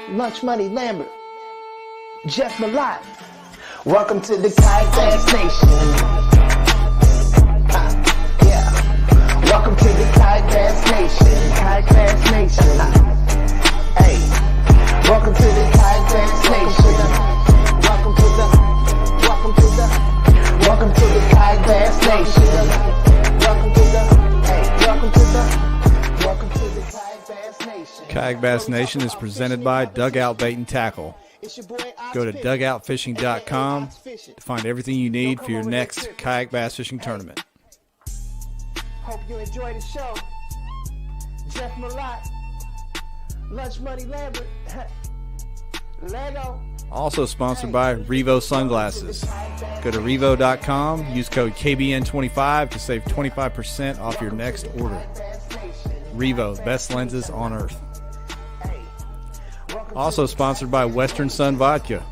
Lunch Money Lambert, Jeff Malott. Welcome to the Kayak Bass Nation. Yeah. Welcome to the Kayak Bass Nation. Kayak Bass Nation. Hey. Welcome to the Kayak Bass Nation. Welcome to the Kayak Bass Nation. Welcome to the Kayak Bass Nation. Kayak Bass Nation is presented by Dugout Bait and Tackle. Go to dugoutfishing.com to find everything you need for your next kayak bass fishing tournament. Hope you enjoy the show. Jeff Malott, Lunch Money Lambert, Lego. Also sponsored by Revo Sunglasses. Go to revo.com, use code KBN25 to save 25% off your next order. Revo, best lenses on earth. Also sponsored by Western Sun Vodka.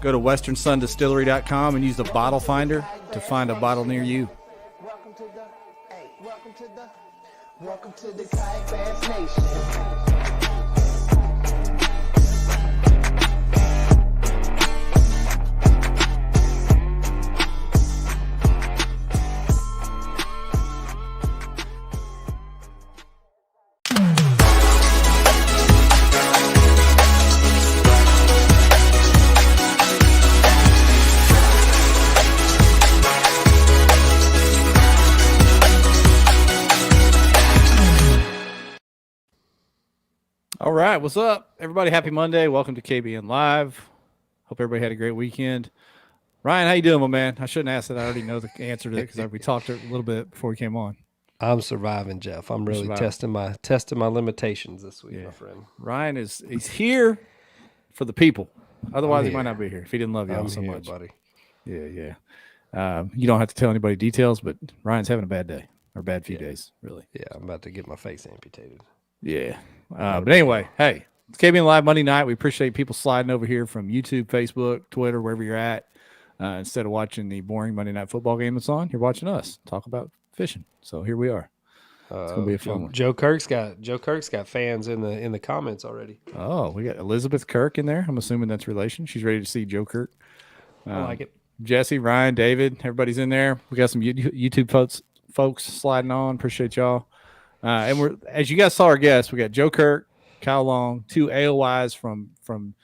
Go to westernsundistillery.com and use the bottle finder to find a bottle near you. Welcome to the Kayak Bass Nation. All right, what's up, everybody? Happy Monday. Welcome to KBN Live. Hope everybody had a great weekend. Ryan, how you doing, my man? I shouldn't ask that. I already know the answer to it because we talked a little bit before we came on. I'm surviving, Jeff. I'm really testing my limitations this week, my friend. Ryan he's here for the people. Otherwise, he might not be here if he didn't love y'all so much, buddy. Yeah. You don't have to tell anybody details, but Ryan's having a bad day or bad few days, really. Yeah, I'm about to get my face amputated. Yeah. But anyway, hey, it's KBN Live Monday night. We appreciate people sliding over here from YouTube, Facebook, Twitter, wherever you're at. Instead of watching the boring Monday Night Football game that's on, you're watching us talk about fishing. So here we are. It's gonna be a fun one. Joe Kirk's got fans in the comments already. Oh, we got Elizabeth Kirk in there. I'm assuming that's relation. She's ready to see Joe Kirk. I like it. Jesse, Ryan, David, everybody's in there. We got some YouTube folks sliding on. Appreciate y'all. And we're, as you guys saw our guests, we got Joe Kirk, Kyle Long, two AOYs from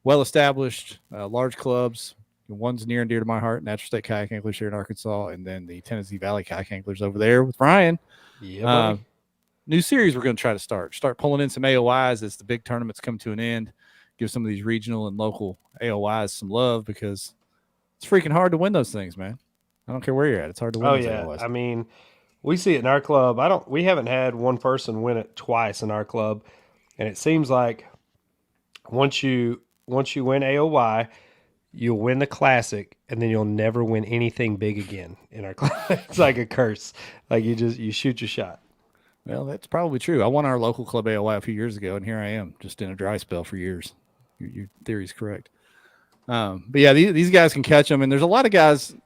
well-established large clubs. One's near and dear to my heart, Natural State Kayak Anglers here in Arkansas, and then the Tennessee Valley Kayak Anglers over there with Ryan. Yeah. New series we're going to try to start pulling in some AOYs as the big tournaments come to an end. Give some of these regional and local AOYs some love because it's freaking hard to win those things, man. I don't care where you're at. It's hard to win those AOYs. I mean, we see it in our club. We haven't had one person win it twice in our club, and it seems like once you win AOY, you'll win the classic, and then you'll never win anything big again in our club. It's like a curse. Like you shoot your shot. Well, that's probably true. I won our local club AOY a few years ago, and here I am, just in a dry spell for years. Your theory's correct. But yeah, these guys can catch them, and there's a lot of guys.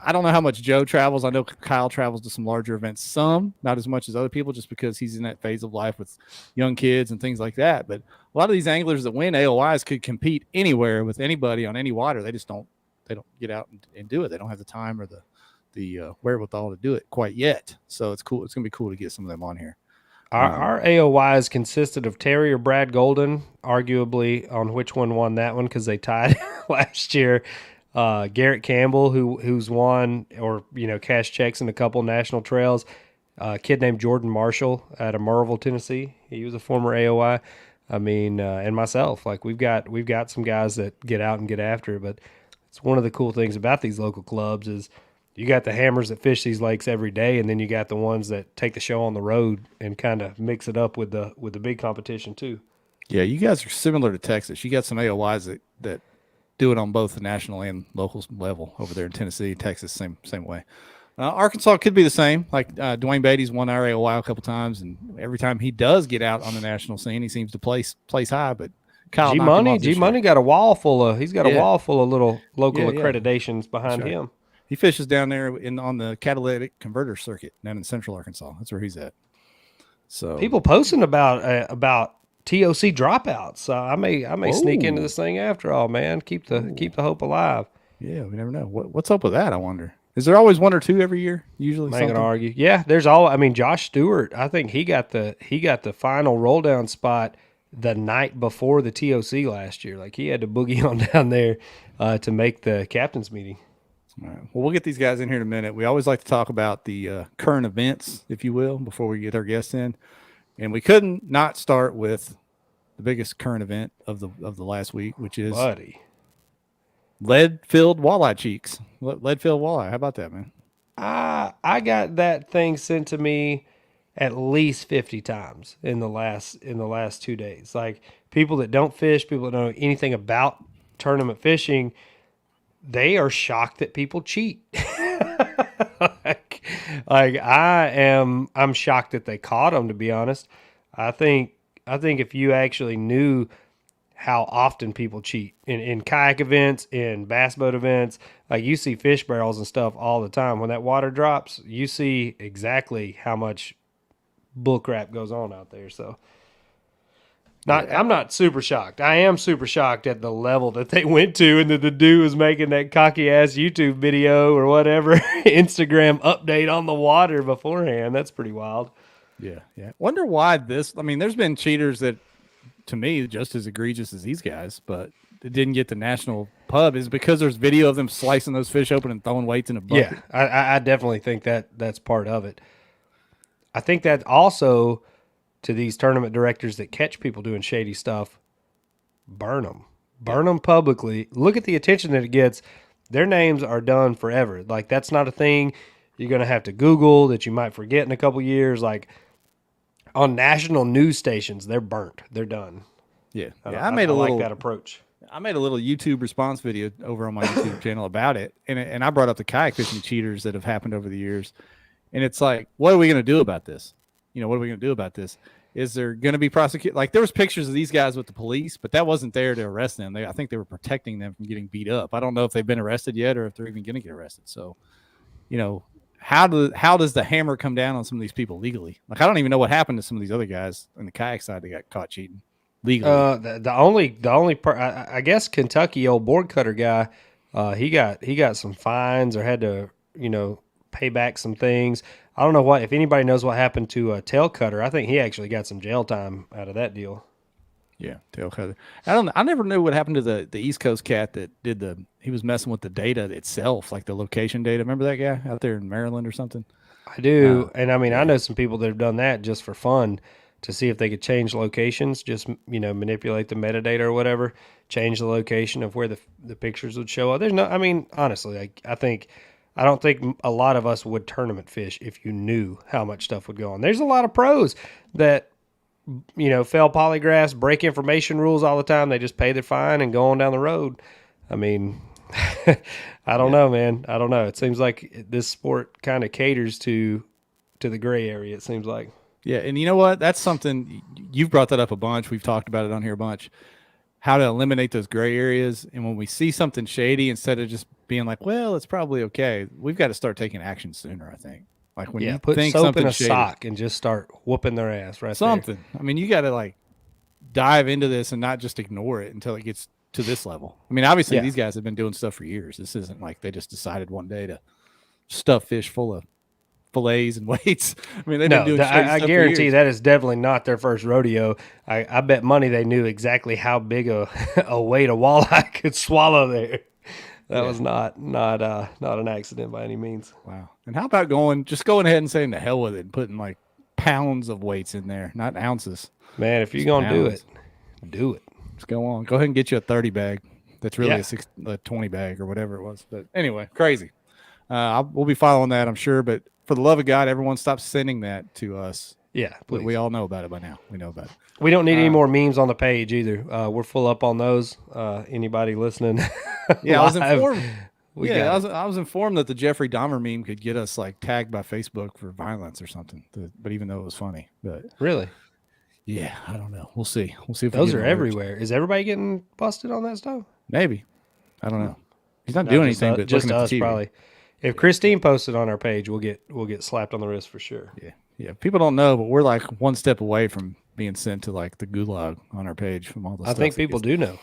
I don't know how much Joe travels. I know Kyle travels to some larger events, some, not as much as other people, just because he's in that phase of life with young kids and things like that. But a lot of these anglers that win AOYs could compete anywhere with anybody on any water. They just don't get out and do it. They don't have the time or the wherewithal to do it quite yet. So it's cool. It's going to be cool to get some of them on here. Our AOYs consisted of Terry or Brad Golden, arguably on which one won that one because they tied last year. Garrett Campbell, who's won or cash checks in a couple national trails. A kid named Jordan Marshall out of Murrayville, Tennessee. He was a former AOY. I mean, and myself. Like we've got some guys that get out and get after it. But it's one of the cool things about these local clubs is you got the hammers that fish these lakes every day, and then you got the ones that take the show on the road and kind of mix it up with the big competition too. Yeah, you guys are similar to Texas. You got some AOYs that do it on both the national and local level over there in Tennessee, Texas, same way. Arkansas could be the same. Like Dwayne Beatty's won our AOY a couple times, and every time he does get out on the national scene, he seems to place high. But Kyle G Money got a wall full of wall full of little local accreditations behind him. He fishes down there on the catalytic converter circuit down in Central Arkansas. That's where he's at. So people posting about TOC dropouts. So I may sneak into Whoa. this thing after all, man. Keep the hope alive. Yeah, we never know. What's up with that, I wonder. Is there always one or two every year? Usually I ain't something? gonna argue. Yeah, there's all. I mean, Josh Stewart. I think he got the final roll down spot the night before the TOC last year. Like he had to boogie on down there to make the captain's meeting. All right. Well, we'll get these guys in here in a minute. We always like to talk about the current events, if you will, before we get our guests in. And we couldn't not start with the biggest current event of the last week, which is Buddy, lead-filled walleye cheeks. Lead-filled walleye. How about that, man? I got that thing sent to me at least 50 times in the last 2 days. Like people that don't fish, people that don't know anything about tournament fishing, they are shocked that people cheat. I'm shocked that they caught them, to be honest. I think if you actually knew how often people cheat in kayak events, in bass boat events, like you see fish barrels and stuff all the time. When that water drops, you see exactly how much bull crap goes on out there. So I'm not super shocked. I am super shocked at the level that they went to, and that the dude was making that cocky ass YouTube video or whatever Instagram update on the water beforehand. That's pretty wild. Yeah. Wonder why this. I mean, there's been cheaters that, to me, just as egregious as these guys, but it didn't get the national pub. Is because there's video of them slicing those fish open and throwing weights in a bucket. Yeah, I definitely think that's part of it. I think that also, to these tournament directors that catch people doing shady stuff, burn them publicly. Look at the attention that it gets. Their names are done forever. Like that's not a thing you're going to have to Google that you might forget in a couple years. Like on national news stations, they're burnt. They're done. Yeah. I like that approach. I made a little YouTube response video over on my YouTube channel about it, and I brought up the kayak fishing cheaters that have happened over the years, and it's like, what are we going to do about this? What are we going to do about this? Is there going to be prosecuted? Like there was pictures of these guys with the police, but that wasn't there to arrest them. I think they were protecting them from getting beat up. I don't know if they've been arrested yet or if they're even going to get arrested. So, how does the hammer come down on some of these people legally? Like I don't even know what happened to some of these other guys on the kayak side that got caught cheating legally. The only part, I guess Kentucky old board cutter guy, he got some fines or had to pay back some things. I don't know if anybody knows what happened to Tail Cutter. I think he actually got some jail time out of that deal. Yeah, Tail Cutter. I never knew what happened to the East Coast cat that he was messing with the data itself, like the location data. Remember that guy out there in Maryland or something? I do. And I mean, I know some people that have done that just for fun to see if they could change locations, just, manipulate the metadata or whatever, change the location of where the pictures would show up. Honestly, I don't think a lot of us would tournament fish if you knew how much stuff would go on. There's a lot of pros that, fail polygraphs, break information rules all the time. They just pay their fine and go on down the road. I mean, I don't know, man. I don't know. It seems like this sport kind of caters to the gray area, it seems like. Yeah, and you know what? That's something you've brought that up a bunch. We've talked about it on here a bunch. How to eliminate those gray areas, and when we see something shady, instead of just being like, "Well, it's probably okay," we've got to start taking action sooner. I think. Like when you put think soap something in a shady, sock and just start whooping their ass right something. there. I mean, you got to dive into this and not just ignore it until it gets to this level. I mean, obviously these guys have been doing stuff for years. This isn't like they just decided one day to stuff fish full of fillets and weights. I mean, they've been doing shady I stuff guarantee for years. that is definitely not their first rodeo. I bet money they knew exactly how big a weight a walleye could swallow there. That was not an accident by any means. Wow. And how about going ahead and saying the hell with it and putting pounds of weights in there, not ounces. Man, if you're going to do it, do it. Let's go on. Go ahead and get you a 30 bag. That's really a 20 bag or whatever it was. But anyway, crazy. We'll be following that, I'm sure. But for the love of God, everyone stop sending that to us. Yeah, please. We all know about it by now. We know about it. We don't need any more memes on the page either. We're full up on those. Anybody listening? Yeah, I was informed. I I was informed that the Jeffrey Dahmer meme could get us tagged by Facebook for violence or something. But even though it was funny, but really, yeah, I don't know. We'll see. We'll see if those are everywhere. Is everybody getting busted on that stuff? Maybe. I don't know. He's not doing anything but just looking at us the TV. probably. If Christine posted on our page, we'll get slapped on the wrist for sure. Yeah. Yeah, people don't know, but we're like one step away from being sent to like the gulag on our page from all the I stuff. think people do know.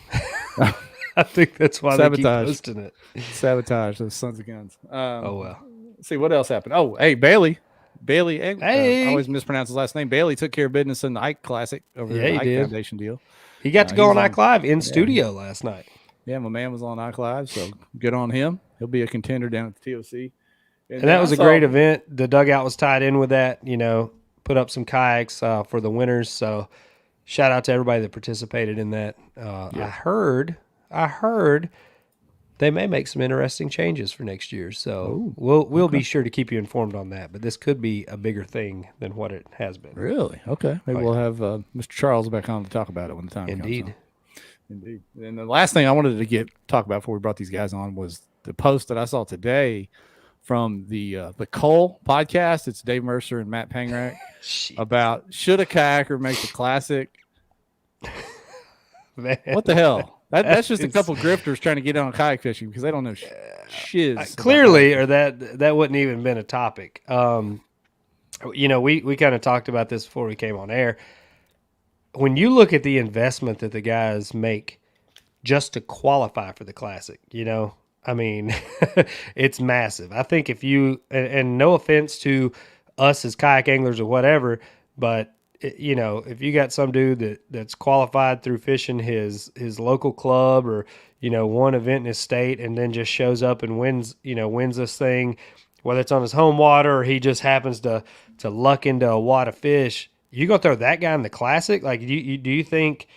I think that's why they keep Sabotage. posting it. Sabotage those sons of guns. Oh well. Let's see what else happened. Oh, hey, Bailey. I Hey. always mispronounce his last name. Bailey took care of business in the Ike Classic over Yeah, there, the he Ike did. Foundation deal. He got to go on he's Ike Live in studio last night. Yeah, my man was on Ike Live, so good on him. He'll be a contender down at the TOC. And that was a great event. The Dugout was tied in with that, put up some kayaks for the winners. So shout out to everybody that participated in that. I heard they may make some interesting changes for next year. So we'll be sure to keep you informed on that. But this could be a bigger thing than what it has been. Really? Okay. Maybe we'll have Mr. Charles back on to talk about it when the time comes. Indeed. And the last thing I wanted to talk about before we brought these guys on was the post that I saw today from the Cole podcast. It's Dave Mercer and Matt Pangrack about should a kayaker make the classic? Man, what the hell? That's just a couple grifters trying to get on kayak fishing because they don't know shiz. Clearly, or that wouldn't even been a topic. We kind of talked about this before we came on air. When you look at the investment that the guys make just to qualify for the classic, I mean, it's massive. I think if you, and no offense to us as kayak anglers or whatever, but if you got some dude that's qualified through fishing his local club or, one event in his state and then just shows up and wins this thing, whether it's on his home water or he just happens to luck into a wad of fish, you gonna throw that guy in the classic? Like, do you think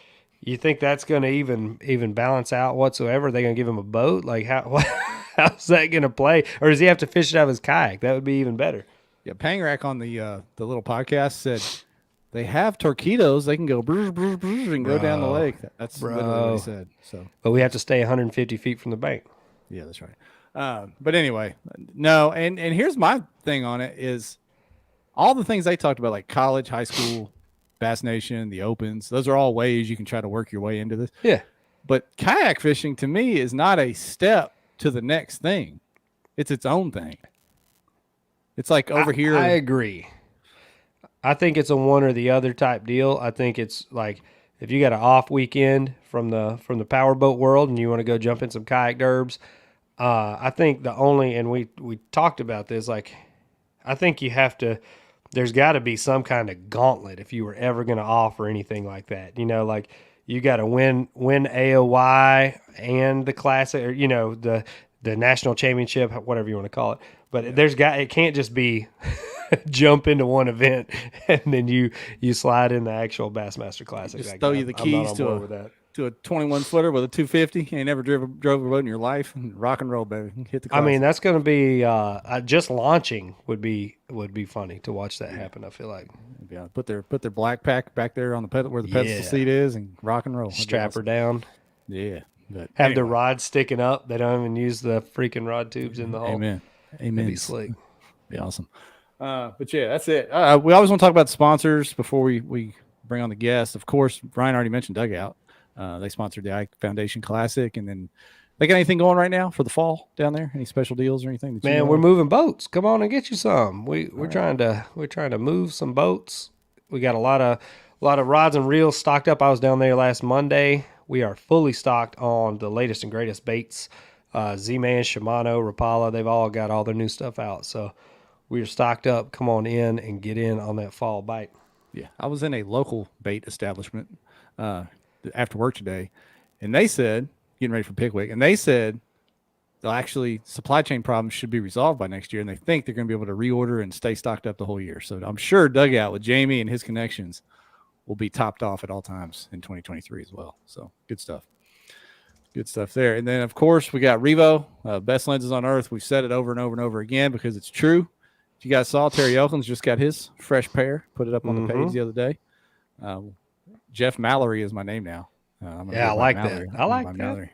that's going to even balance out whatsoever? Are they going to give him a boat? Like, how's that going to play? Or does he have to fish it out of his kayak? That would be even better. Yeah, Pangrack on the little podcast said they have torpedoes. They can go brr, brr, brr, and go down the lake. That's literally what he said. So, but we have to stay 150 feet from the bank. Yeah, that's right. But anyway, no. And here's my thing on it is all the things they talked about, like college, high school, Bass Nation, the opens, those are all ways you can try to work your way into this. Yeah. But kayak fishing to me is not a step to the next thing. It's its own thing. It's like over here. I agree. I think it's a one or the other type deal. I think it's like if you got an off weekend from the powerboat world and you want to go jump in some kayak derbs, I think and we talked about this, like I think you have to, there's got to be some kind of gauntlet if you were ever going to offer anything like that. Like you got to win AOY and the classic, or the national championship, whatever you want to call it. But it can't just be jump into one event and then you slide in the actual Bassmaster Classic. Just throw you the keys to a 21 footer with a 250. You ain't never drove a boat in your life. Rock and roll, baby. Hit the classic. I mean, that's going to be just launching would be funny to watch that happen. I feel like put their black pack back there on the pedal where the pedestal seat is and rock and roll. Strap her down. Yeah. But have the rod sticking up. They don't even use the freaking rod tubes in the hull. Amen. That'd be slick. Be awesome. But yeah, that's it. We always want to talk about the sponsors before we bring on the guests. Of course, Ryan already mentioned Dugout. They sponsored the Ike Foundation Classic, and then they got anything going right now for the fall down there? Any special deals or anything? Man, we're moving boats. Come on and get you some. We're trying to move some boats. We got a lot of rods and reels stocked up. I was down there last Monday. We are fully stocked on the latest and greatest baits. Z-Man, Shimano, Rapala, they've all got all their new stuff out. So we are stocked up. Come on in and get in on that fall bite. Yeah, I was in a local bait establishment after work today, and they said, getting ready for Pickwick, and they said they'll actually supply chain problems should be resolved by next year, and they think they're going to be able to reorder and stay stocked up the whole year. So I'm sure Dugout with Jamie and his connections will be topped off at all times in 2023 as well. So good stuff. Good stuff there. And then, of course, we got Revo, best lenses on earth. We've said it over and over and over again because it's true. If you guys saw, Terry Elkins just got his fresh pair, put it up on the page the other day. Jeff Mallory is my name now. I like that. I like that. Mallory.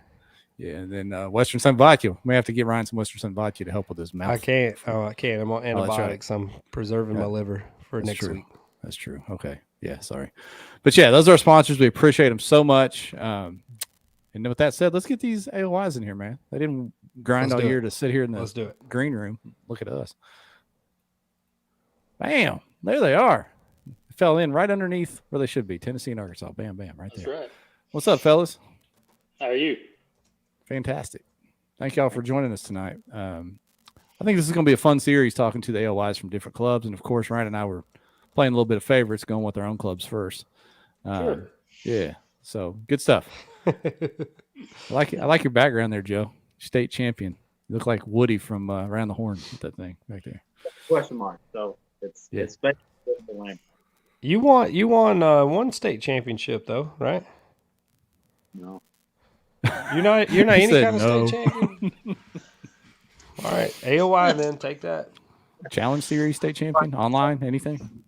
Yeah, and then Western Sun Vodka. We have to get Ryan some Western Sun Vodka to help with his mouth. I can't. I can't. I'm on antibiotics. I'm preserving my liver for next week. That's true. Okay. Yeah, sorry. But yeah, those are our sponsors. We appreciate them so much. And with that said, let's get these AOYs in here, man. They didn't grind all year to sit here in the green room. Look at us. Bam. There they are. Fell in right underneath where they should be. Tennessee and Arkansas. Bam, bam, right That's there. right. What's up, fellas? How are you? Fantastic. Thank y'all for joining us tonight. I think this is going to be a fun series talking to the AOYs from different clubs. And, of course, Ryan and I were playing a little bit of favorites, going with our own clubs first. Sure. Yeah. So, good stuff. I like your background there, Joe. State champion. You look like Woody from Around the Horn with that thing back there. Question mark. So it's special for the lamp. You won one state championship though, right? No. You're not He any said kind of no. state champion. All right, AOY then take that. Challenge Series state champion? Online? Anything?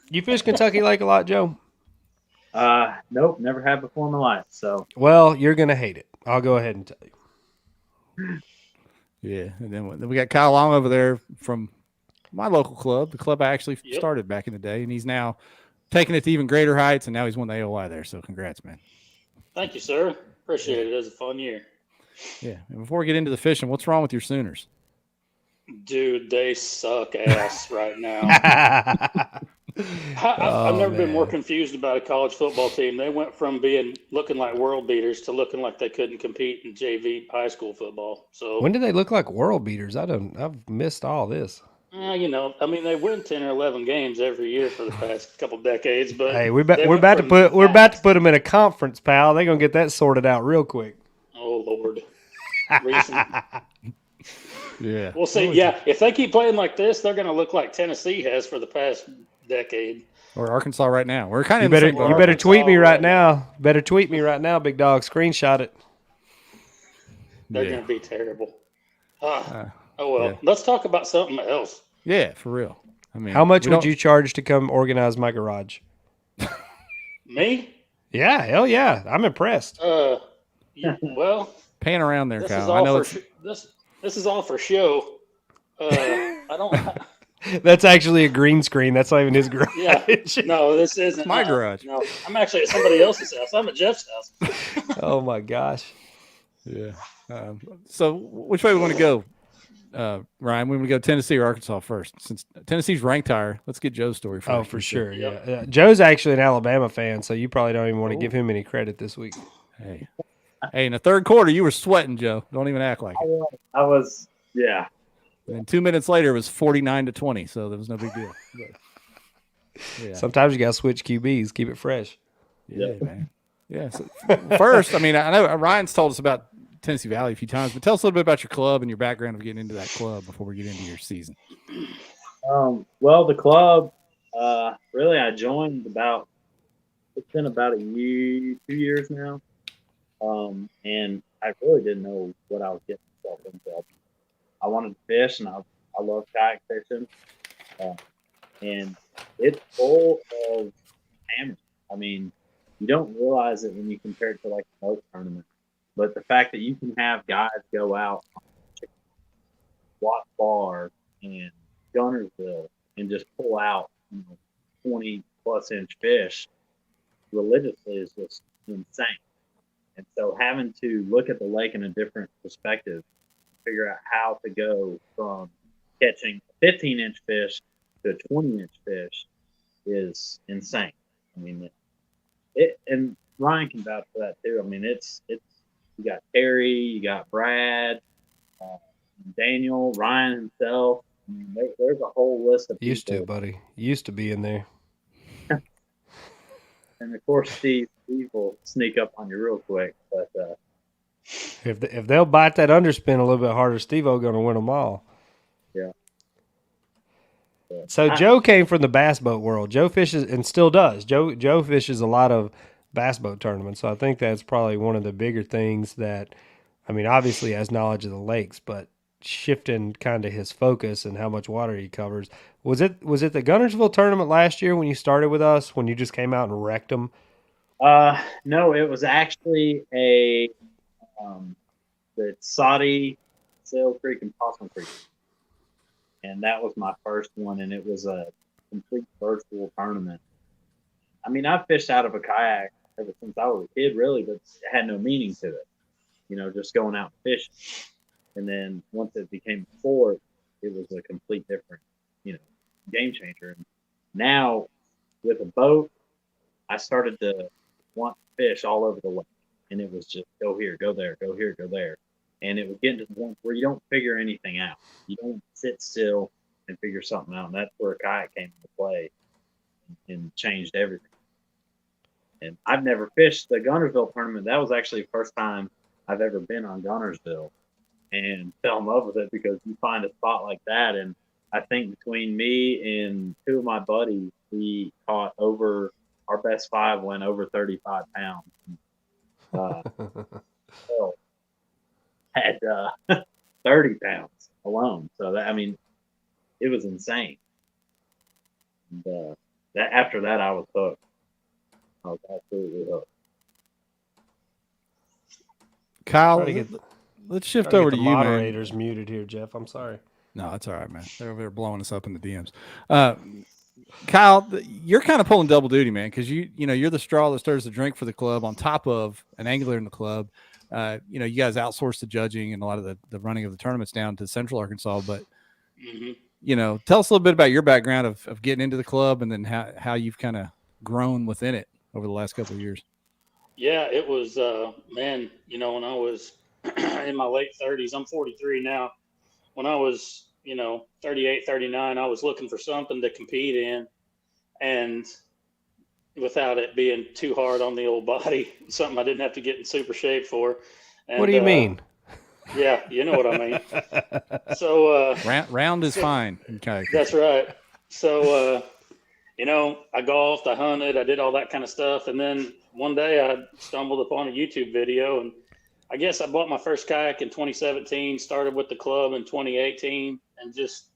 You fish Kentucky Lake a lot, Joe? Nope, never had before in my life. So Well, you're gonna hate it. I'll go ahead and tell you. Yeah. And then we got Kyle Long over there from my local club, the club I actually started back in the day. And he's now taking it to even greater heights. And now he's won the AOY there. So congrats, man. Thank you, sir. Appreciate it. It was a fun year. Yeah. And before we get into the fishing, what's wrong with your Sooners? Dude, they suck ass right now. I've never been more confused about a college football team. They went from looking like world beaters to looking like they couldn't compete in JV high school football. So When did they look like world beaters? I've missed all this. they win 10 or 11 games every year for the past couple decades. But Hey, we're about to put them in a conference, pal. They're gonna get that sorted out real quick. Oh Lord, recent. Yeah. We'll see. Yeah, if they keep playing like this, they're going to look like Tennessee has for the past decade. Or Arkansas right now. We're kind of You better tweet me right now. Better tweet me right now, big dog. Screenshot it. They're going to be terrible. Let's talk about something else. Yeah, for real. I mean, How much would you charge to come organize my garage? Me? Yeah, hell yeah. I'm impressed. Well, pan around there, this Kyle. is I know all it's this is all for show. I don't. That's actually a green screen. That's not even his garage. Yeah. No, this isn't my garage. No, I'm actually at somebody else's house. I'm at Jeff's house. Oh my gosh. Yeah. So which way we want to go, Ryan? We want to go Tennessee or Arkansas first? Since Tennessee's ranked higher, let's get Joe's story first. Oh, for sure. Yep. Yeah. Joe's actually an Alabama fan, so you probably don't even want to give him any credit this week. Hey, in the third quarter, you were sweating, Joe. Don't even act like it. I was, yeah. And 2 minutes later, it was 49-20, so there was no big deal. But, yeah. Sometimes you got to switch QBs, keep it fresh. Yeah, man. Yeah. So first, I mean, I know Ryan's told us about Tennessee Valley a few times, but tell us a little bit about your club and your background of getting into that club before we get into your season. Well, the club, really, I joined it's been about 2 years now. And I really didn't know what I was getting myself into. I wanted to fish, and I love kayak fishing. And it's full of hammers. I mean, you don't realize it when you compare it to like a boat tournament. But the fact that you can have guys go out on Watts Bar and Gunnersville and just pull out 20-plus inch fish religiously is just insane. And so having to look at the lake in a different perspective, figure out how to go from catching a 15-inch fish to a 20-inch fish is insane. I mean, and Ryan can vouch for that too. I mean, it's you got Terry, you got Brad, Daniel, Ryan himself. I mean, there's a whole list of people. Used to, buddy. Used to be in there. And of course, Steve will sneak up on you real quick. But If they'll bite that underspin a little bit harder, Steve-O going to win them all. Yeah. So Joe came from the bass boat world. Joe fishes and still does. Joe fishes a lot of bass boat tournaments. So I think that's probably one of the bigger things that, I mean, obviously he has knowledge of the lakes, but shifting kind of his focus and how much water he covers. Was it the Gunnersville tournament last year when you started with us, when you just came out and wrecked them? No, it was actually the Saudi, Sail Creek, and Possum Creek. And that was my first one, and it was a complete virtual tournament. I mean, I've fished out of a kayak ever since I was a kid, really, but it had no meaning to it. Just going out and fishing. And then once it became a sport, it was a complete different, game changer. And Now, with a boat, I started to want to fish all over the lake, and it was just go here, go there, go here, go there, and it was getting to the point where you don't figure anything out. You don't sit still and figure something out, and that's where kayak came into play and changed everything. And I've never fished the Gunnersville tournament. That was actually the first time I've ever been on Gunnersville, and fell in love with it because you find a spot like that. And I think between me and two of my buddies, we caught our best 5 went over 35 pounds. Phil had 30 pounds alone. So that, I mean, it was insane. And after that, I was hooked. I was absolutely hooked. Kyle, let's shift over to you, man. Moderators muted here, Jeff. I'm sorry. No, that's all right, man. They're over there blowing us up in the DMs. Kyle, you're kind of pulling double duty, man, because you're the straw that stirs the drink for the club on top of an angler in the club. You guys outsource the judging and a lot of the running of the tournaments down to Central Arkansas. But, tell us a little bit about your background of getting into the club and then how you've kind of grown within it over the last couple of years. Yeah, it was, man, when I was in my late 30s, I'm 43 now. When I was, 38, 39, I was looking for something to compete in, and without it being too hard on the old body, something I didn't have to get in super shape for. And, what do you mean? Yeah, you know what I mean. So round is fine. Okay, that's right. So I golfed, I hunted, I did all that kind of stuff, and then one day I stumbled upon a YouTube video, and I guess I bought my first kayak in 2017, started with the club in 2018, and just,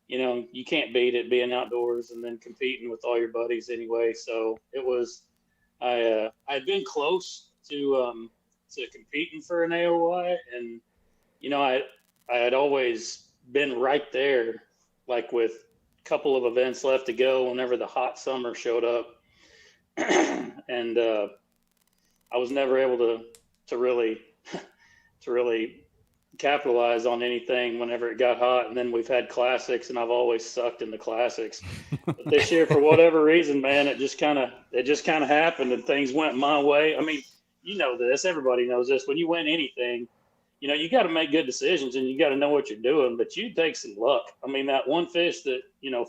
you can't beat it being outdoors and then competing with all your buddies anyway. So it was, I'd been close to competing for an AOY, and, I had always been right there, like with a couple of events left to go whenever the hot summer showed up. And I was never able to really capitalize on anything whenever it got hot. And then we've had classics, and I've always sucked in the classics. But this year, for whatever reason, man, it just kind of happened, and things went my way. I mean, this, everybody knows this. When you win anything, you got to make good decisions, and you got to know what you're doing, but you take some luck. I mean, that one fish that,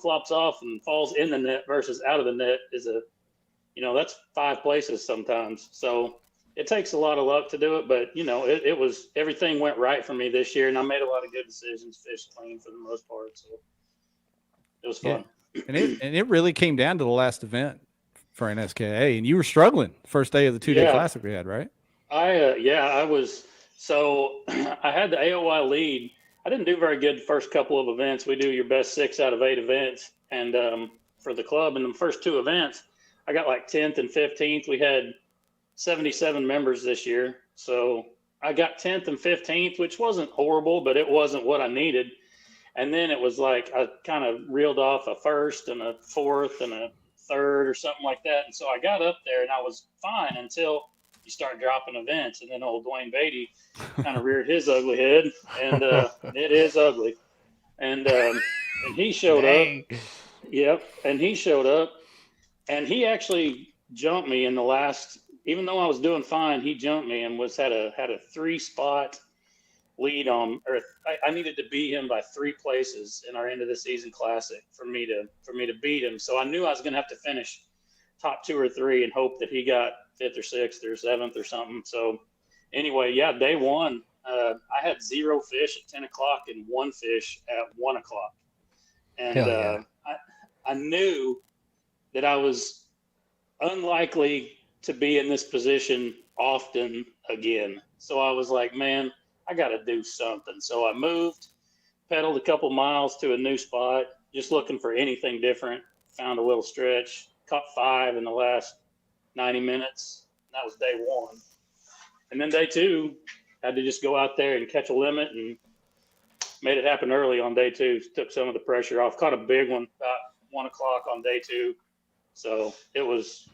flops off and falls in the net versus out of the net is that's 5 places sometimes. So it takes a lot of luck to do it, but it was, everything went right for me this year, and I made a lot of good decisions, fished clean for the most part. So it was fun. Yeah. And it really came down to the last event for NSKA, and you were struggling first day of the 2-day classic we had, right? I was. So I had the AOY lead. I didn't do very good the first couple of events. We do your best 6 out of 8 events. And for the club in the first 2 events, I got like 10th and 15th. We had 77 members this year. So I got 10th and 15th, which wasn't horrible, but it wasn't what I needed. And then it was like I kind of reeled off a 1st and a 4th and a 3rd or something like that. And so I got up there and I was fine until you start dropping events. And then old Dwayne Beatty kind of reared his ugly head, and it is ugly. And he showed up. Yep. And he showed up, and he actually jumped me in the last, even though I was doing fine, he jumped me and had a 3-spot lead on, or I needed to beat him by 3 places in our end of the season classic for me to beat him. So I knew I was going to have to finish top 2 or 3 and hope that he got 5th or 6th or 7th or something. So anyway, day one, I had 0 fish at 10 o'clock and 1 fish at 1 o'clock. And I knew that I was unlikely to be in this position often again. So I was like, man, I got to do something. So I moved, pedaled a couple miles to a new spot, just looking for anything different, found a little stretch, caught 5 in the last 90 minutes. That was day 1. And then day 2, had to just go out there and catch a limit, and made it happen early on day 2. Took some of the pressure off. Caught a big one about 1 o'clock on day 2. So it was,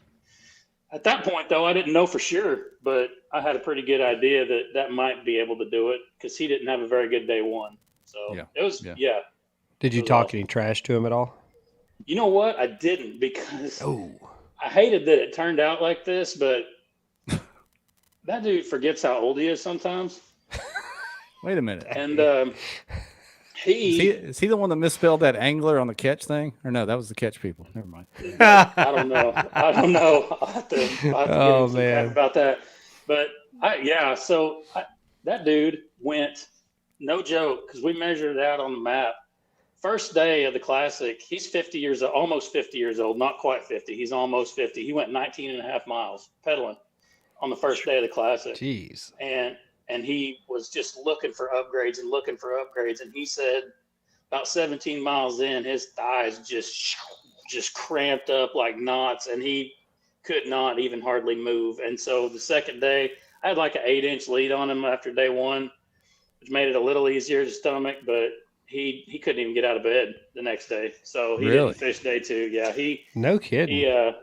at that point though, I didn't know for sure, but I had a pretty good idea that might be able to do it, because he didn't have a very good day 1. So it was, Did you talk any trash to him at all? You know what? I didn't, because Oh, I hated that it turned out like this, but that dude forgets how old he is sometimes. Wait a minute. And Is he the one that misspelled that angler on the catch thing? Or no, that was the catch people. Never mind. I don't know. I'll have to give him some crap about that. But that dude went, no joke, because we measured it out on the map. First day of the Classic, he's 50 years old, almost 50 years old, not quite 50. He's almost 50. He went 19 and a half miles pedaling on the first day of the Classic. jeez. And he was just looking for upgrades. And he said about 17 miles in, his thighs just cramped up like knots, and he could not even hardly move. And so the second day, I had like an 8-inch lead on him after day one, which made it a little easier to stomach, but he couldn't even get out of bed the next day. So he Really? didn't fish day two. Yeah, No kidding.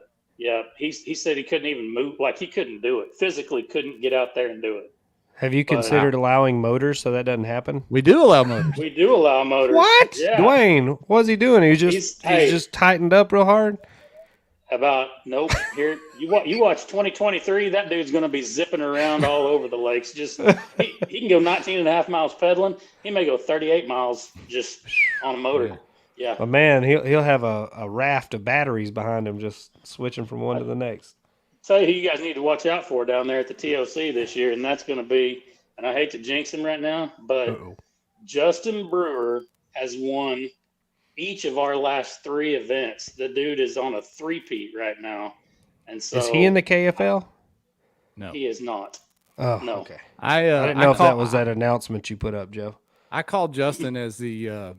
he said he couldn't even move, like he couldn't do it. Physically couldn't get out there and do it. Have you considered allowing motors so that doesn't happen? We do allow motors. We do allow motors. What? Yeah. Dwayne, what's he doing? He's just tightened up real hard? Nope. Here you watch 2023, that dude's going to be zipping around all over the lakes. Just he can go 19 and a half miles pedaling. He may go 38 miles just on a motor. Yeah. But man, he'll have a raft of batteries behind him just switching from one to the next. Tell you who you guys need to watch out for down there at the TOC this year, and that's going to be, and I hate to jinx him right now, but Justin Brewer has won each of our last 3 events. The dude is on a 3-peat right now. And so, is he in the KFL? No, he is not. Oh, No. okay. I didn't know if that was that announcement you put up, Joe. I called Justin as the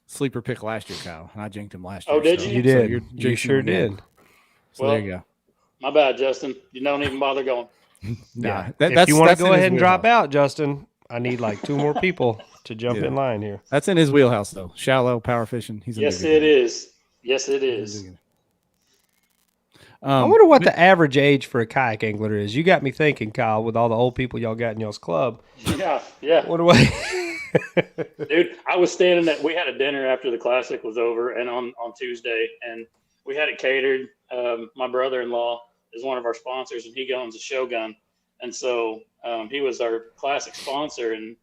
sleeper pick last year, Kyle, and I jinked him last year. Oh, did you? You did. you're You jinxing sure him again. did. So Well, there you go. My bad, Justin. You don't even bother going. Nah, If you want that's to go in his ahead and drop wheelhouse. out, Justin, I need like 2 more people to jump in line here. That's in his wheelhouse, though. Shallow power fishing. He's Yes, it is. Yes, it is. I wonder what the average age for a kayak angler is. You got me thinking, Kyle, with all the old people y'all got in y'all's club. Yeah. What do I? Dude, I was standing we had a dinner after the Classic was over, and on Tuesday, and we had it catered. My brother-in-law is one of our sponsors, and he owns a Shogun. And so he was our Classic sponsor, and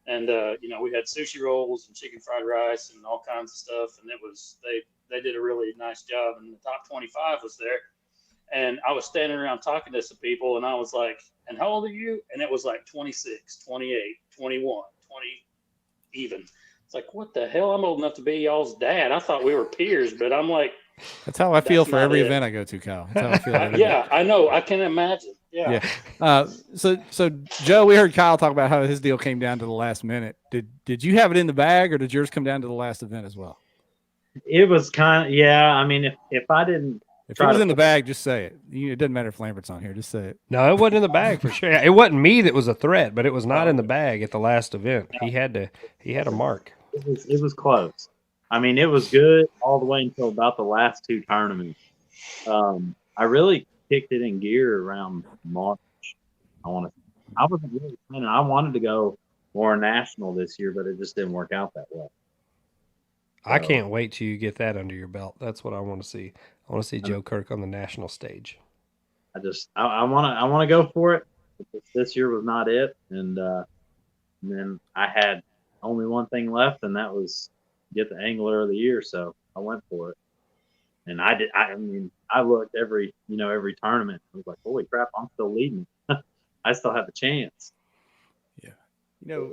we had sushi rolls and chicken fried rice and all kinds of stuff. And it was, they did a really nice job, and the top 25 was there. And I was standing around talking to some people, and I was like, and how old are you? And it was like 26, 28, 21, 20 even. It's like, what the hell? I'm old enough to be y'all's dad. I thought we were peers, but I'm like, that's how I feel that's for not every it. event I go to, Kyle. That's how I feel. every yeah, I know. I can imagine. Yeah. So Joe, we heard Kyle talk about how his deal came down to the last minute. Did you have it in the bag, or did yours come down to the last event as well? It was kind of, I mean, if I didn't, If it was in the bag, just say it. It doesn't matter if Lambert's on here. Just say it. No, it wasn't in the bag for sure. It wasn't me that was a threat, but it was not in the bag at the last event. He had a mark. it was close. I mean, it was good all the way until about the last 2 tournaments. I really kicked it in gear around March. I wasn't really planning. I wanted to go more national this year, but it just didn't work out that well. I can't wait till you get that under your belt. That's what I want to see. I want to see Joe Kirk on the national stage. I want to go for it. This year was not it, and then I had only one thing left, and that was get the Angler of the Year. So I went for it, and I did. I mean, I looked every tournament. I was like, holy crap, I'm still leading. I still have a chance. Yeah,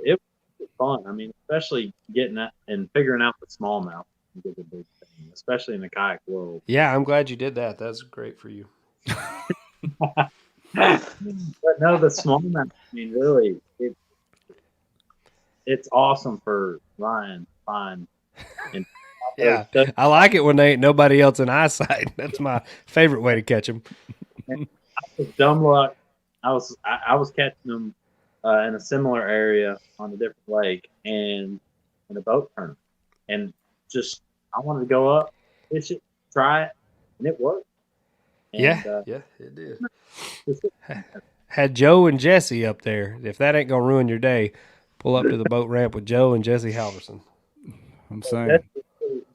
it was fun. I mean, especially getting that and figuring out the smallmouth is a big thing, especially in the kayak world. Yeah, I'm glad you did that. That's great for you. But no, the smallmouth. I mean, really, it's awesome for Ryan Fine. And yeah, I like it when they ain't nobody else in eyesight. That's my favorite way to catch them. Dumb luck. I was catching them in a similar area on a different lake and in a boat tournament, and just I wanted to go up, fish it, try it, and it worked. And, yeah, it did. Had Joe and Jesse up there. If that ain't gonna ruin your day, pull up to the boat ramp with Joe and Jesse Halverson. I'm saying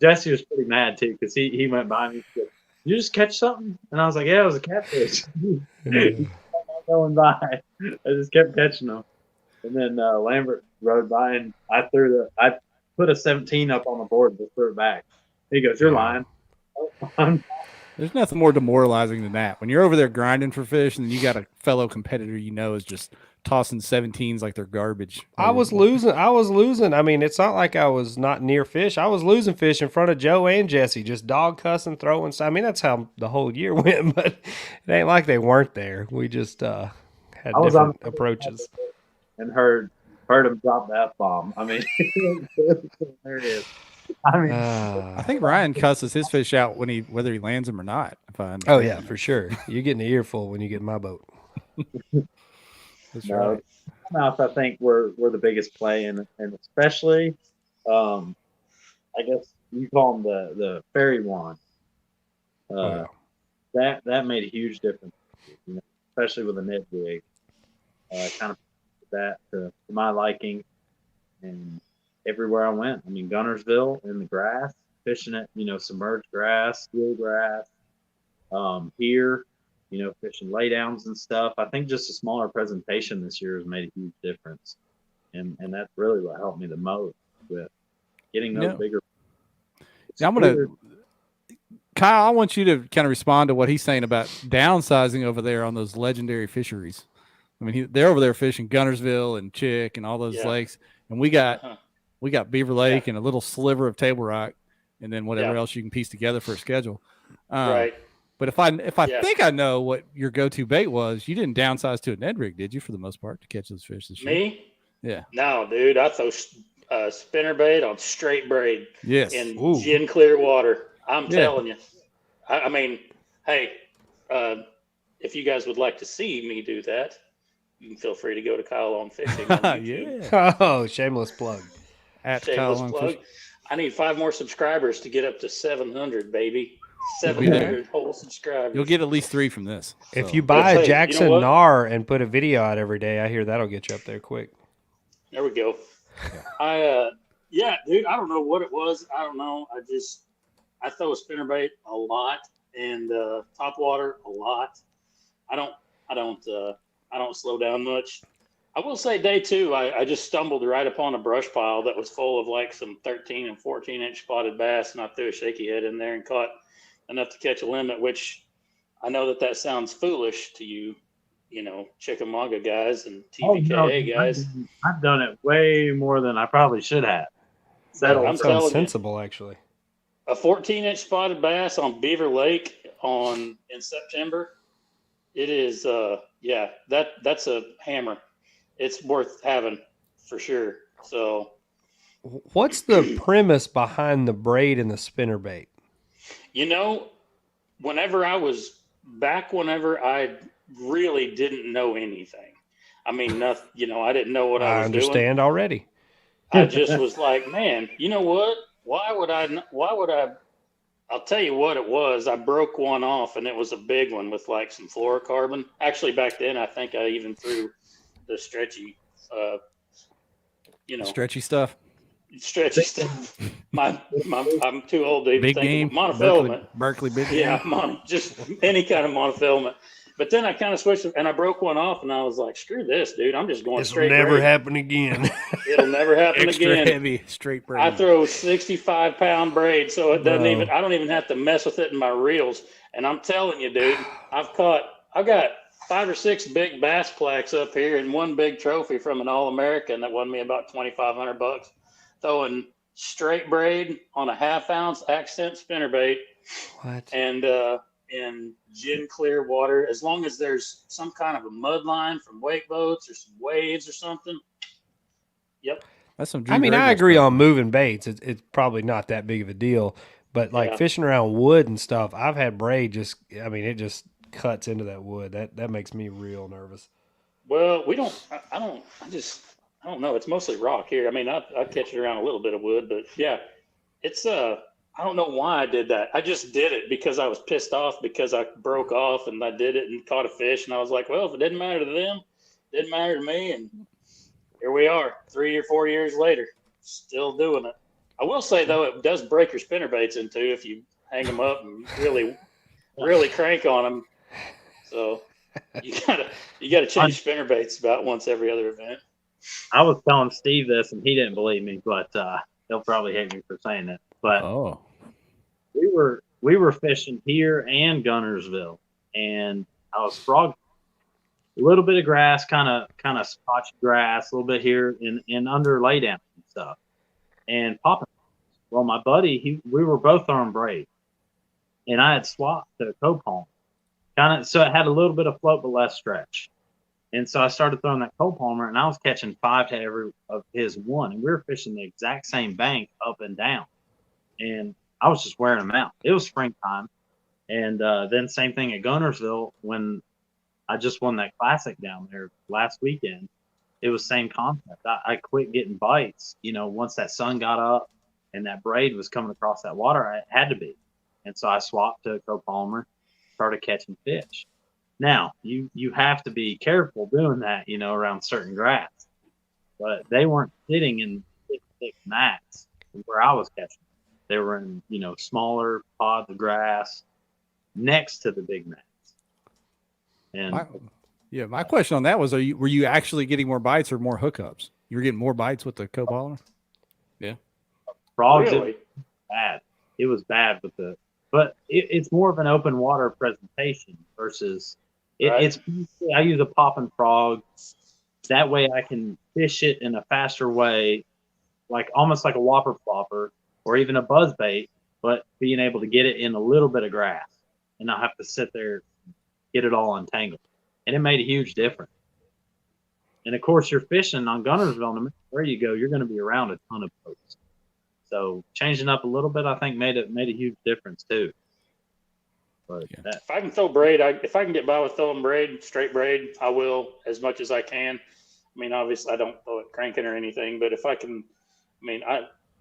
Jesse was pretty mad too because he went by me. He said, "Did you just catch something?" And I was like, "Yeah, it was a catfish." He kept on going by. I just kept catching them. And then Lambert rode by and I put a 17 up on the board and just threw it back. He goes, "You're lying." There's nothing more demoralizing than that. When you're over there grinding for fish and you got a fellow competitor you know is just tossing 17s like they're garbage. I was losing. I mean, it's not like I was not near fish. I was losing fish in front of Joe and Jesse, just dog cussing, throwing. I mean, that's how the whole year went, but it ain't like they weren't there. We just had different approaches. And heard him drop the F-bomb. I mean, there it is. I mean, I think Ryan cusses his fish out whether he lands them or not. Oh yeah, for sure. You're getting an earful when you get in my boat. That's right. Mouth, I think we're the biggest play, and especially, I guess you call them the fairy wand. That made a huge difference, especially with a net jig. Kind of that to my liking, and everywhere I went. I mean, Gunnersville in the grass, fishing it, submerged grass, steel grass. Here, fishing laydowns and stuff. I think just a smaller presentation this year has made a huge difference, and that's really what helped me the most with getting those bigger. Now Kyle, I want you to kind of respond to what he's saying about downsizing over there on those legendary fisheries. I mean, they're over there fishing Gunnersville and Chick and all those lakes, and we got Beaver Lake and a little sliver of Table Rock, and then whatever else you can piece together for a schedule. Right. But if I think I know what your go-to bait was, you didn't downsize to a Ned rig, did you, for the most part, to catch those fish this year? Me? Yeah. No, dude. I throw spinner bait on straight braid. Yes. In gin clear water. I'm telling you. I mean, hey, if you guys would like to see me do that, you can feel free to go to Kyle on Fishing on YouTube. Yeah. Oh, shameless plug. Shameless plug. I need 5 more subscribers to get up to 700, baby. 700 whole subscribers. You'll get at least 3 from this. So. If you buy a Jackson Nar and put a video out every day, I hear that'll get you up there quick. There we go. Dude, I don't know what it was. I don't know. I throw a spinnerbait a lot and top water a lot. I don't slow down much. I will say day 2, I just stumbled right upon a brush pile that was full of like some 13 and 14 inch spotted bass, and I threw a shaky head in there and caught enough to catch a limit, which I know that sounds foolish to you, Chickamauga guys and TVKA guys. I've done it way more than I probably should have. That sounds sensible, actually. A 14 inch spotted bass on Beaver Lake in September. It is, that's a hammer. It's worth having for sure. So, what's the premise behind the braid and the spinnerbait? Whenever I really didn't know anything. I mean, nothing, I didn't know what I was doing. I understand already. I just was like, man, you know what? Why would I? I'll tell you what it was. I broke one off, and it was a big one with like some fluorocarbon. Actually, back then, I think I even threw the stretchy, stretchy stuff. Stretchy stuff. I'm too old to even big think game. of monofilament. Berkeley big game. Yeah, just any kind of monofilament. But then I kind of switched and I broke one off, and I was like, "Screw this, dude! I'm just going straight." It'll never happen again. It'll never happen Extra again. Heavy straight braid. I throw 65-pound braid, so it doesn't even. I don't even have to mess with it in my reels. And I'm telling you, dude, I've got 5 or 6 big bass plaques up here, and one big trophy from an All-American that won me about $2,500. Throwing straight braid on a 1/2 ounce accent spinnerbait. What? And in gin clear water, as long as there's some kind of a mud line from wake boats or some waves or something. Yep. That's some. I agree on moving baits. It's probably not that big of a deal, but like fishing around wood and stuff, I've had braid it just cuts into that wood. That makes me real nervous. Well, I don't know. It's mostly rock here. I mean, I catch it around a little bit of wood, but yeah, it's I don't know why I did that. I just did it because I was pissed off because I broke off and I did it and caught a fish, and I was like, well, if it didn't matter to them, it didn't matter to me, and here we are 3 or 4 years later, still doing it. I will say though, it does break your spinner baits in two if you hang them up and really crank on them. So you gotta change spinner baits about once every other event. I was telling Steve this, and he didn't believe me, but he'll probably hate me for saying it. But we were fishing here and Gunnersville, and I was frog. A little bit of grass, kind of spotchy grass, a little bit here and under laydown and stuff, and popping. Well, my buddy, we were both throwing braid, and I had swapped to copalm, so it had a little bit of float but less stretch. And so I started throwing that copalmer, and I was catching 5 to every of his one, and we were fishing the exact same bank up and down, and I was just wearing them out. It was springtime, and then same thing at Gunnersville when I just won that classic down there last weekend. It was same concept. I quit getting bites, once that sun got up and that braid was coming across that water. It had to be, and so I swapped to copolymer, started catching fish. Now, you have to be careful doing that, around certain grass. But they weren't sitting in thick mats where I was catching. They were in, smaller pods of grass next to the big mats. And my question on that was, were you actually getting more bites or more hookups? You were getting more bites with the copolymer? Yeah. Frogs, Really? It was bad but it's more of an open water presentation versus it's. I use a popping frog. That way I can fish it in a faster way, like almost like a whopper flopper or even a buzz bait, but being able to get it in a little bit of grass and not have to sit there, get it all untangled. And it made a huge difference. And of course, you're fishing on Gunnersville, no matter where you go, you're going to be around a ton of boats. So changing up a little bit, I think made a huge difference too. But if I can throw braid, if I can get by with throwing braid, straight braid, I will as much as I can. I mean, obviously I don't throw it cranking or anything, but if I can,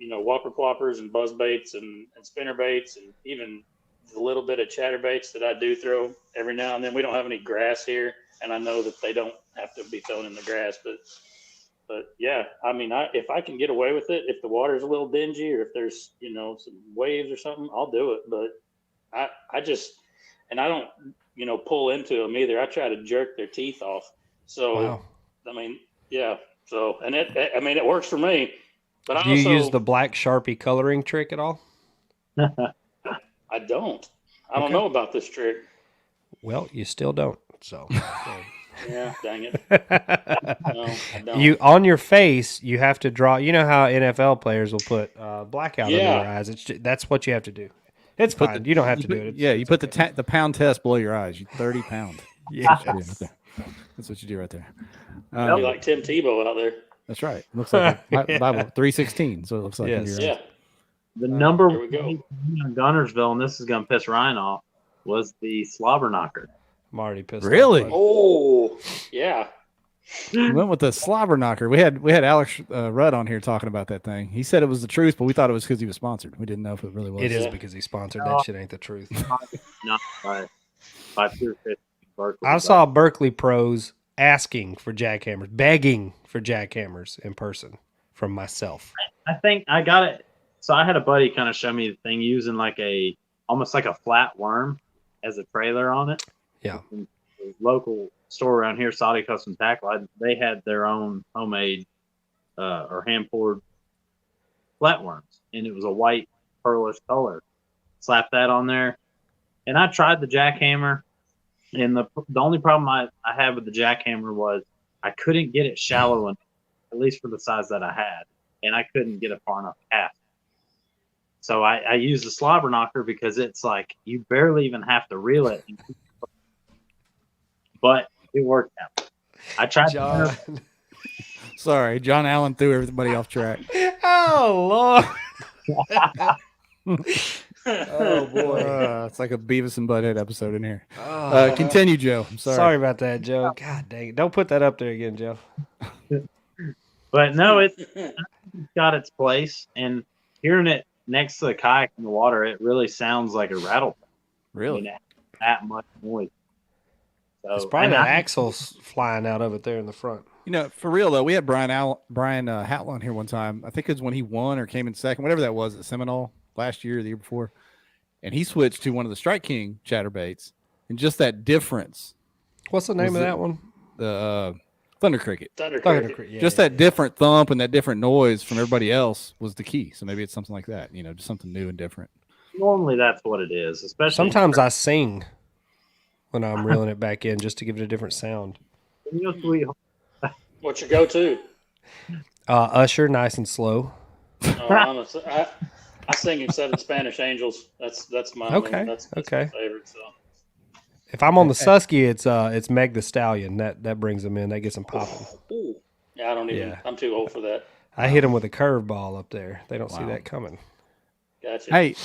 whopper ploppers and buzz baits and spinner baits and even the little bit of chatter baits that I do throw every now and then. We don't have any grass here, and I know that they don't have to be thrown in the grass, but yeah, if I can get away with it, if the water's a little dingy or if there's, some waves or something, I'll do it. But I just, and I don't, pull into them either. I try to jerk their teeth off. So, wow. Yeah. So, and it works for me. But do you use the black Sharpie coloring trick at all? I don't. I don't know about this trick. Well, you still don't. So. Yeah, dang it. No, I don't. On your face, you have to draw. You know how NFL players will put blackout under their eyes. That's what you have to do. It's fine. You don't have to do it. You put the pound test below your eyes. 30 pounds. Yeah, that's what you do right there. You're like Tim Tebow out there. That's right. Looks like Bible 3:16. So it looks like. Yes. Yeah. The number one thing on Gunnersville, and this is going to piss Ryan off, was the slobber knocker. I'm already pissed. Really? Oh, yeah. We went with the slobber knocker. We had Alex Rudd on here talking about that thing. He said it was the truth, but we thought it was because he was sponsored. We didn't know if it really was. It is because he's sponsored. That shit ain't the truth. Not by Pure Fish Berkeley. I saw Berkeley pros asking for jackhammers, begging for jackhammers in person from myself. I think I got it. So I had a buddy kind of show me the thing using almost like a flat worm as a trailer on it. Yeah. The local store around here, Saudi Custom Tackle, they had their own homemade or hand poured flatworms, and it was a white pearlish color. Slap that on there, and I tried the jackhammer, and the only problem I had with the jackhammer was I couldn't get it shallow enough, at least for the size that I had, and I couldn't get it far enough to cast. So I used the slobber knocker because it's like you barely even have to reel it. But it worked out. I tried John. Sorry, John Allen threw everybody off track. Oh, Lord. Oh, boy. It's like a Beavis and Butthead episode in here. Continue, Joe. I'm sorry. Sorry about that, Joe. God dang it. Don't put that up there again, Joe. But no, it's got its place. And hearing it next to the kayak in the water, it really sounds like a rattle. Really? That much noise. So, it's probably the axles flying out of it there in the front. For real though, we had Brian Hatlon on here one time. I think it was when he won or came in second, whatever that was at Seminole last year or the year before. And he switched to one of the Strike King chatterbaits, and just that difference. What's the name of that one? The Thunder Cricket. Thunder Cricket. Yeah, just that different thump and that different noise from everybody else was the key. So maybe it's something like that, just something new and different. Normally that's what it is, especially sometimes I sing when I'm reeling it back in just to give it a different sound. What's your go-to? Usher, Nice and Slow. Honestly, I sing in Seven Spanish Angels. That's my that's my favorite. So if I'm on the Susky, it's Meg the Stallion that brings them in. That gets them popping. Ooh. Yeah, I don't even. Yeah. I'm too old for that. I hit them with a curveball up there. They don't see that coming. Gotcha. Hey,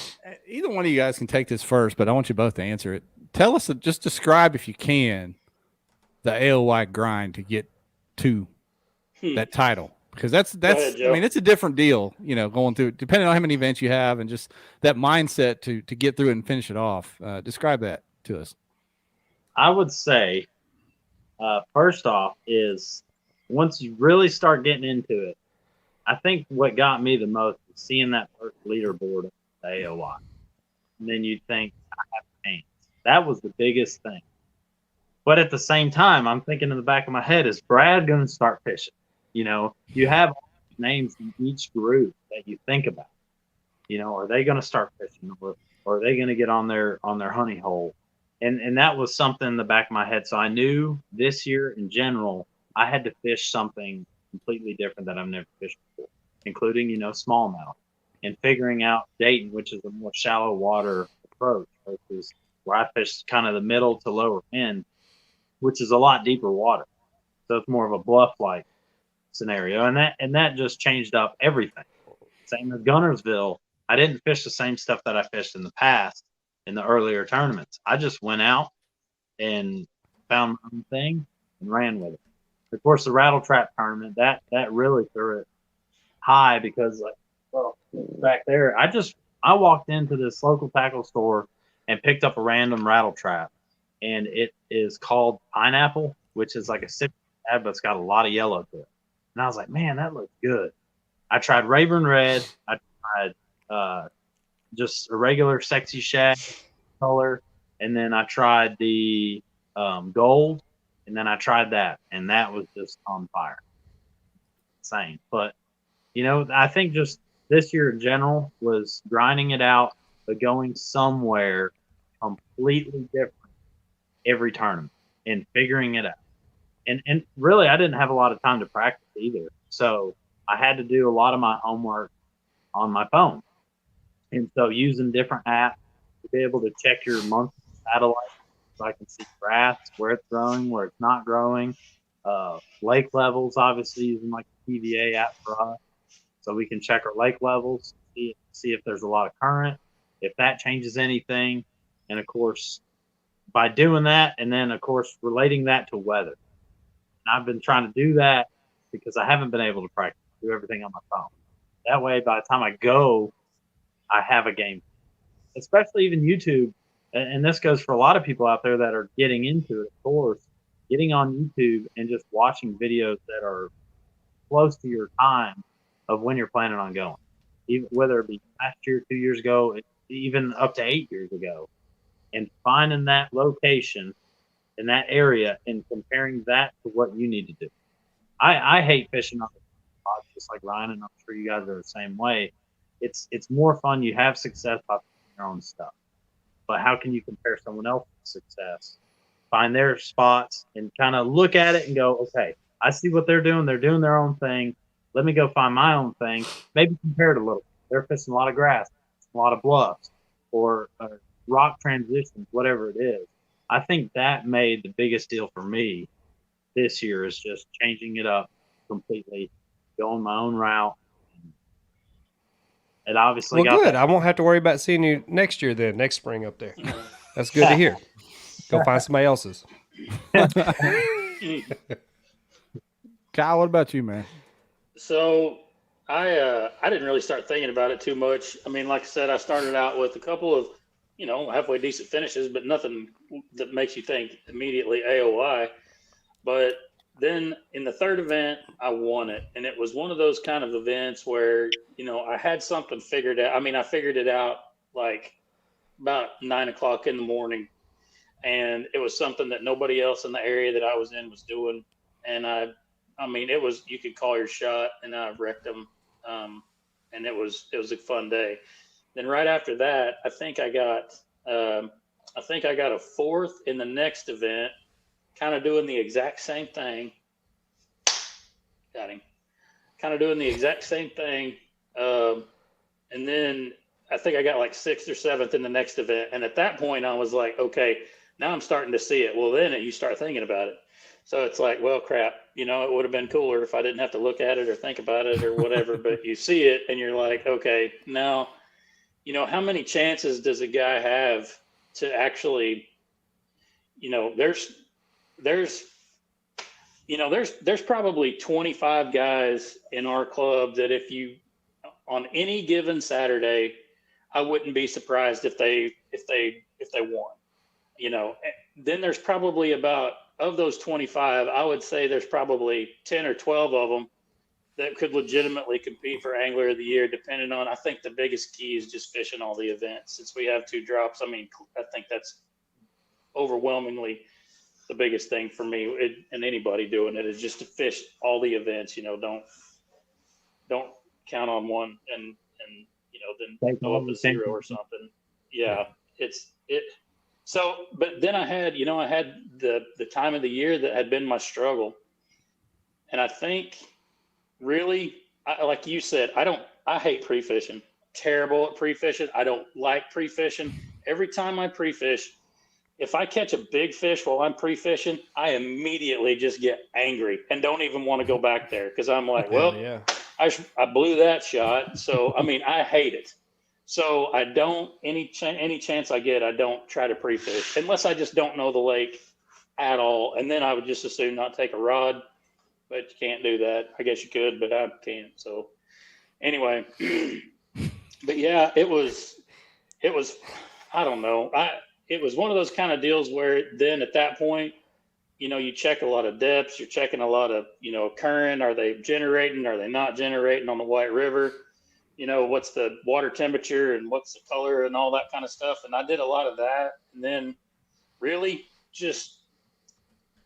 either one of you guys can take this first, but I want you both to answer it. Tell us, just describe if you can, the AOY grind to get to that title, because that's ahead, I mean, it's a different deal, going through, depending on how many events you have and just that mindset to get through it and finish it off. Describe that to us. I would say, first off, is once you really start getting into it, I think what got me the most is seeing that first leaderboard of the AOY. And then you'd think, I have chance. That was the biggest thing. But at the same time, I'm thinking in the back of my head, is Brad going to start fishing? You have names in each group that you think about. Are they going to start fishing, or are they going to get on their honey hole? And that was something in the back of my head. So I knew this year in general, I had to fish something completely different that I've never fished before, including, smallmouth, and figuring out Dayton, which is a more shallow water approach versus where I fished kind of the middle to lower end, which is a lot deeper water. So it's more of a bluff-like scenario. And that just changed up everything. Same as Gunnersville. I didn't fish the same stuff that I fished in the past in the earlier tournaments. I just went out and found my own thing and ran with it. Of course, the rattle trap tournament, that really threw it high because, back there, I walked into this local tackle store and picked up a random rattle trap, and it is called Pineapple, which is like a sip tab, but it's got a lot of yellow to it. And I was like, man, that looks good. I tried Rayburn Red. I tried just a regular sexy shad color, and then I tried the gold, and then I tried that, and that was just on fire. Insane. But, I think just this year in general was grinding it out, but going somewhere completely different every tournament and figuring it out. And really, I didn't have a lot of time to practice either. So I had to do a lot of my homework on my phone. And so using different apps to be able to check your monthly satellite so I can see graphs, where it's growing, where it's not growing. Lake levels, obviously, using like the TVA app for us. So we can check our lake levels, see if there's a lot of current, if that changes anything. And, of course, by doing that, and then, of course, relating that to weather. And I've been trying to do that because I haven't been able to practice, do everything on my phone. That way, by the time I go, I have a game. Especially even YouTube, and this goes for a lot of people out there that are getting into it, of course, getting on YouTube and just watching videos that are close to your time of when you're planning on going. Even whether it be last year, 2 years ago, even up to 8 years ago. And finding that location in that area and comparing that to what you need to do. I hate fishing on the spots, just like Ryan, and I'm sure you guys are the same way. It's more fun. You have success by finding your own stuff. But how can you compare someone else's success? Find their spots and kind of look at it and go, okay, I see what they're doing. They're doing their own thing. Let me go find my own thing. Maybe compare it a little. They're fishing a lot of grass, a lot of bluffs, or rock transitions, whatever it is. I think that made the biggest deal for me this year, is just changing it up completely, going my own route. It obviously got good. I won't have to worry about seeing you next year then, next spring up there. That's good to hear. Go find somebody else's. Kyle, what about you, man? So I didn't really start thinking about it too much. I mean, like I said, I started out with a couple of, halfway decent finishes, but nothing that makes you think immediately AOY. But then in the third event, I won it. And it was one of those kind of events where, I had something figured out. I mean, I figured it out like about 9 o'clock in the morning. And it was something that nobody else in the area that I was in was doing. And I mean, it was, you could call your shot, and I wrecked them. And it was a fun day. Then right after that, I think I got a fourth in the next event, kind of doing the exact same thing. Got him. Kind of doing the exact same thing. And then I think I got like sixth or seventh in the next event. And at that point I was like, okay, now I'm starting to see it. Well, then you start thinking about it. So it's like, well, crap, it would have been cooler if I didn't have to look at it or think about it or whatever, but you see it and you're like, okay, now, how many chances does a guy have to actually, there's probably 25 guys in our club that on any given Saturday, I wouldn't be surprised if they won, then there's probably of those 25, I would say there's probably 10 or 12 of them that could legitimately compete for Angler of the Year, depending on, I think the biggest key is just fishing all the events. Since we have 2 drops, I mean, I think that's overwhelmingly the biggest thing for me and anybody doing it is just to fish all the events, don't count on one and then go up to 0 or something. Yeah. So, but then I had the time of the year that had been my struggle. And I think really, like you said, I hate pre-fishing, terrible at pre-fishing. I don't like pre-fishing. Every time I pre-fish, if I catch a big fish while I'm pre-fishing, I immediately just get angry and don't even want to go back there. Cause I'm like, well, yeah. I blew that shot. So, I mean, I hate it. So I don't, any chance I get, I don't try to pre-fish unless I just don't know the lake at all. And then I would just as soon not take a rod, but you can't do that. I guess you could, but I can't. So anyway, but yeah, it was, I don't know. It was one of those kind of deals where then at that point, you check a lot of depths, you're checking a lot of, current, are they generating? Are they not generating on the White River? What's the water temperature and what's the color and all that kind of stuff. And I did a lot of that. And then really just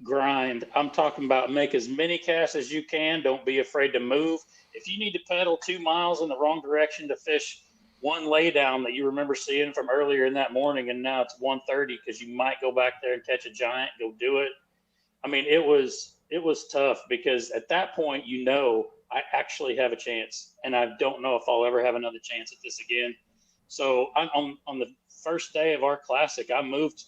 grind. I'm talking about make as many casts as you can. Don't be afraid to move. If you need to pedal 2 miles in the wrong direction to fish one laydown that you remember seeing from earlier in that morning, and now it's 1:30 because you might go back there and catch a giant, go do it. I mean, it was tough because at that point, I actually have a chance, and I don't know if I'll ever have another chance at this again. So on the first day of our classic, I moved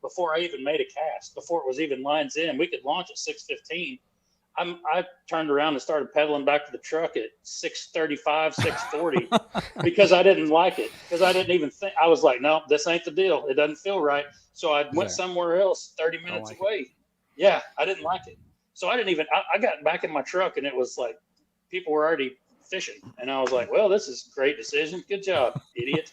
before I even made a cast, before it was even lines in. We could launch at 6:15. I turned around and started pedaling back to the truck at 6:35, 6:40 because I didn't like it. Because I didn't even think. I was like, no, this ain't the deal. It doesn't feel right. So I went somewhere else 30 minutes away. Yeah, I didn't like it. So I got back in my truck and it was like people were already fishing. And I was like, well, this is a great decision. Good job, idiot.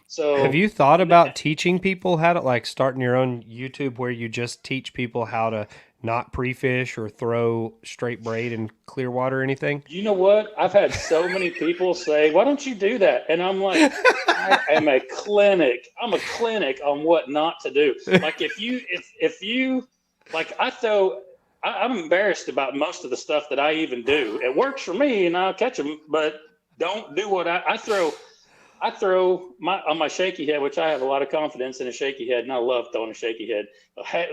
So have you thought about teaching people how to starting your own YouTube where you just teach people how to not pre-fish or throw straight braid in clear water or anything? You know what? I've had so many people say, why don't you do that? And I'm like, I am a clinic. I'm a clinic on what not to do. Like if you I'm embarrassed about most of the stuff that I even do. It works for me and I'll catch them, but don't do what I throw. I throw on my shaky head, which I have a lot of confidence in a shaky head, and I love throwing a shaky head.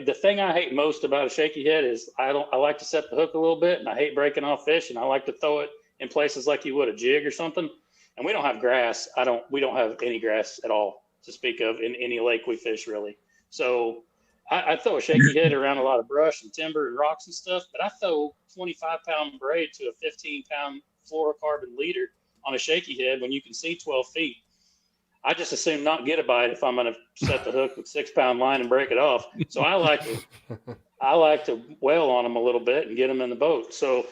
The thing I hate most about a shaky head is I like to set the hook a little bit, and I hate breaking off fish, and I like to throw it in places like you would a jig or something. And we don't have grass. We don't have any grass at all to speak of in any lake we fish really. So I throw a shaky head around a lot of brush and timber and rocks and stuff, but I throw 25-pound braid to a 15-pound fluorocarbon leader on a shaky head when you can see 12 feet. I just assume not get a bite if I'm going to set the hook with 6-pound line and break it off. So I like to wail on them a little bit and get them in the boat. So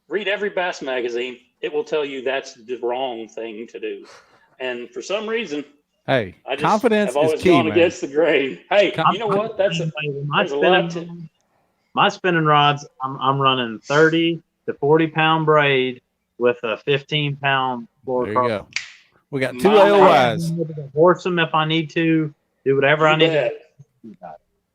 read every bass magazine. It will tell you that's the wrong thing to do. And for some reason, confidence I've always is key, gone man. against the grain. Hey, you know what? There's a lot to my spinning rods, I'm running 30 to 40 pound braid with a 15-pound There you go. fluorocarbon. We got two My AOYs. I'm able to horse them if I need to, do whatever I You need bet. to do.